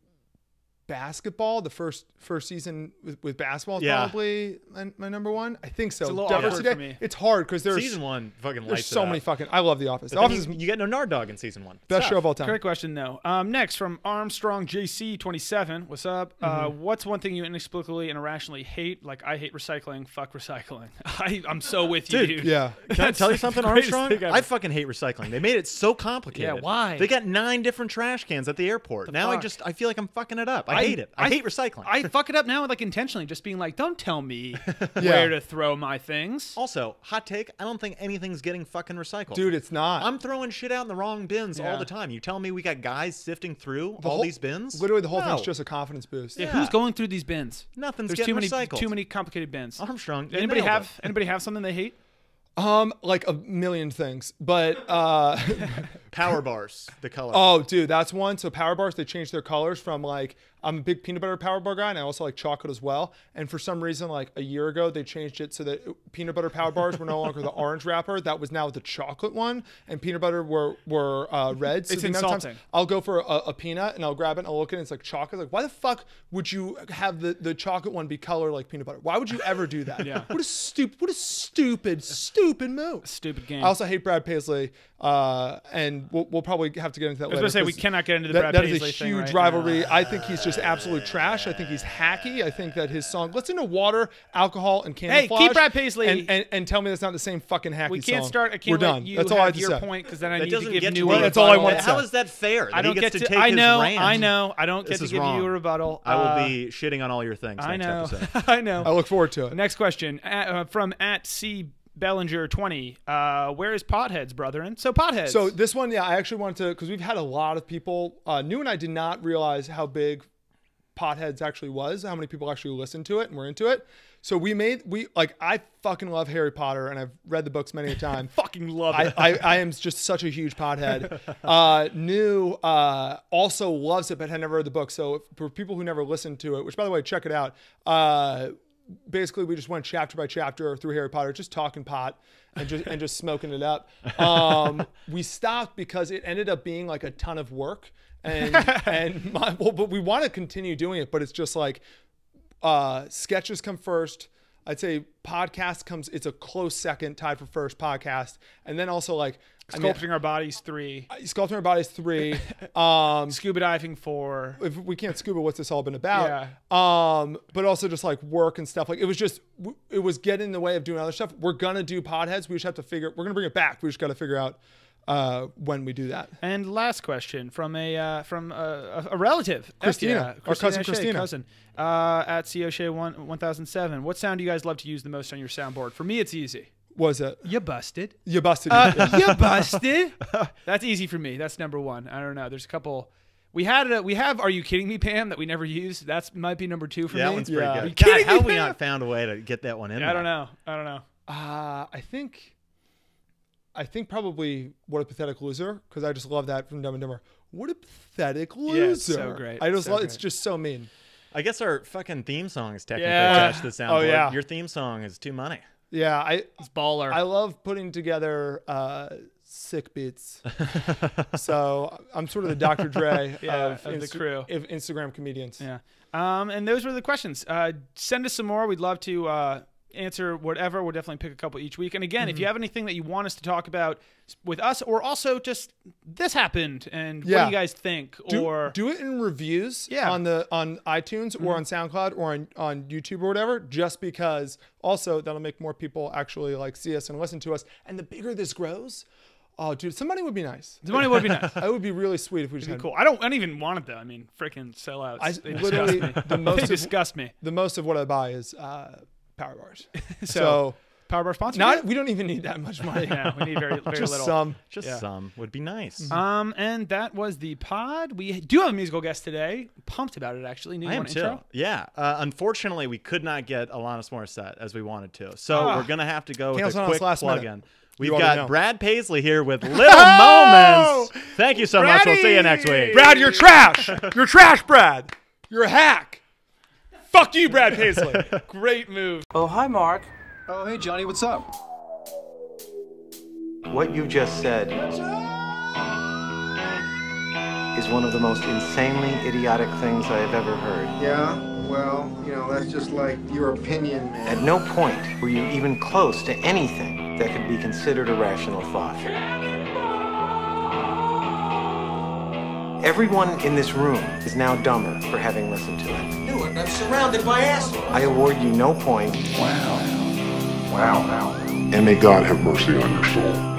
basketball. The first season with basketball is probably my number one. I think so. It's a little Definitely awkward for me. It's hard because there's Season one fucking there's lights so it many up. fucking. I love The Office. The But Office then is you get no Nard Dog in season one. best Tough. show of all time. Great question, though. Next from Armstrong JC 27. What's up? What's one thing you inexplicably and irrationally hate? Like, I hate recycling. Fuck recycling. I'm so with you, dude. Yeah. Can I tell you something, the greatest Armstrong? thing ever. I fucking hate recycling. They made it so complicated. Yeah, why? They got 9 different trash cans at the airport. Now fuck? I feel like I'm fucking it up. I hate it. I hate recycling. I fuck it up now, like intentionally, just being like, don't tell me where to throw my things. Also, hot take, I don't think anything's getting fucking recycled. Dude, it's not. I'm throwing shit out in the wrong bins all the time. You tell me we got guys sifting through all these bins? Literally, the whole No. thing's just a confidence boost. Yeah, who's going through these bins? Nothing's There's getting too many recycled. too many complicated bins. Armstrong, you Anybody nailed have something they hate? Like a million things, but it. Power bars, the color. oh, dude, that's one. So power bars, they changed their colors from like, I'm a big peanut butter power bar guy, and I also like chocolate as well. And for some reason, like a year ago, they changed it so that peanut butter power bars were no longer the orange wrapper. That was now the chocolate one, and peanut butter were red. So It's the amount of times insulting. I'll go for a peanut and I'll grab it and I'll look at it. It's like chocolate. Like, why the fuck would you have the chocolate one be color like peanut butter? Why would you ever do that? Yeah. What a stupid move. Stupid game. I also hate Brad Paisley, and we'll probably have to get into that I was later. going to say, we 'cause cannot get into the Brad that Paisley is a thing, huge right? rivalry. I think he's just absolute trash. I think he's hacky. I think that his song, listen to Water, Alcohol, and Camouflage. keep Brad Paisley. And tell me that's not the same fucking hacky We can't song. start. I can't We're let done. you That's all I have had to your say. point because then I That need to doesn't give get new to Well, me. that's all I rebuttal. wanted to say. How is that fair? I don't he get gets to. to take I know. his rant? I know. I don't get This to is give wrong. you a rebuttal. I will be shitting on all your things I next know. episode. I know. I look forward to it. Next question from @C Bellinger 20. Where is Potheads, brethren? So Potheads. So this one, yeah, I actually wanted to, because we've had a lot of people. New and I did not realize how big Potheads actually was, how many people actually listened to it and were into it. So I fucking love Harry Potter, and I've read the books many a time. fucking love it. I am just such a huge pothead. New also loves it, but had never read the book. So for people who never listened to it, which by the way, check it out. Basically, we just went chapter by chapter through Harry Potter, just talking pot and just smoking it up. We stopped because it ended up being like a ton of work, but we want to continue doing it. But it's just like sketches come first. I'd say podcast comes. It's a close second, tied for first podcast, and then also like Sculpting Our Bodies 3. Sculpting Our Bodies 3. Scuba Diving 4. If we can't scuba, what's this all been about? Yeah. But also just like work and stuff. Like it was getting in the way of doing other stuff. We're gonna do Podheads. We just have to we're gonna bring it back. We just got to figure out when we do that. And last question from a relative, Christina, our cousin O'Shea, Christina. cousin, at O'Shea 1007. What sound do you guys love to use the most on your soundboard? For me, it's easy. Was it? You busted. You busted. You busted. That's easy for me. That's number one. I don't know. There's a couple. We have Are You Kidding Me, Pam, that we never used. That might be number 2 for me. That one's pretty Yeah. good. Are you God, kidding how me, have we Pam? not found a way to get that one in? I don't know. I think probably What a Pathetic Loser, because I just love that from Dumb and Dumber. What a pathetic loser. Yeah, it's so great. I just So love it's great. just so mean. I guess our fucking theme song is technically Yeah. attached to the soundboard. Oh, yeah. Your theme song is Too Money. Yeah, It's baller. I love putting together sick beats. So I'm sort of the Dr. Dre of the crew of Instagram comedians. Yeah. And those were the questions. Send us some more. We'd love to answer whatever. We'll definitely pick a couple each week. And again, if you have anything that you want us to talk about with us, or also just this happened and what do you guys think? Do it in reviews on iTunes or on SoundCloud or on YouTube or whatever, just because also that'll make more people actually like see us and listen to us. And the bigger this grows, oh, dude, some money would be nice. The money would be nice. It would be really sweet if we just had cool. I don't even want it though. I mean, freaking sellouts. They literally disgust me. The most of what I buy is power bars. So power bar sponsor. We don't even need that much money. Yeah, we need very just little. Some would be nice. And that was the pod. We do have a musical guest today. Pumped about it actually. I am too. Intro? Yeah. Unfortunately, we could not get Alanis Morissette as we wanted to, so we're gonna have to go with a quick plug-in. We've got Brad Paisley here with Little Moments. Thank you so much. We'll see you next week. Brad, you're trash. You're trash, Brad. You're a hack. Fuck you, Brad Paisley. Great move. Oh, hi, Mark. Oh, hey, Johnny, what's up? What you just said is one of the most insanely idiotic things I have ever heard. Yeah, well, that's just like your opinion, man. At no point were you even close to anything that could be considered a rational thought. Everyone in this room is now dumber for having listened to it. I knew it. I'm surrounded by assholes. I award you no point. Wow. And may God have mercy on your soul.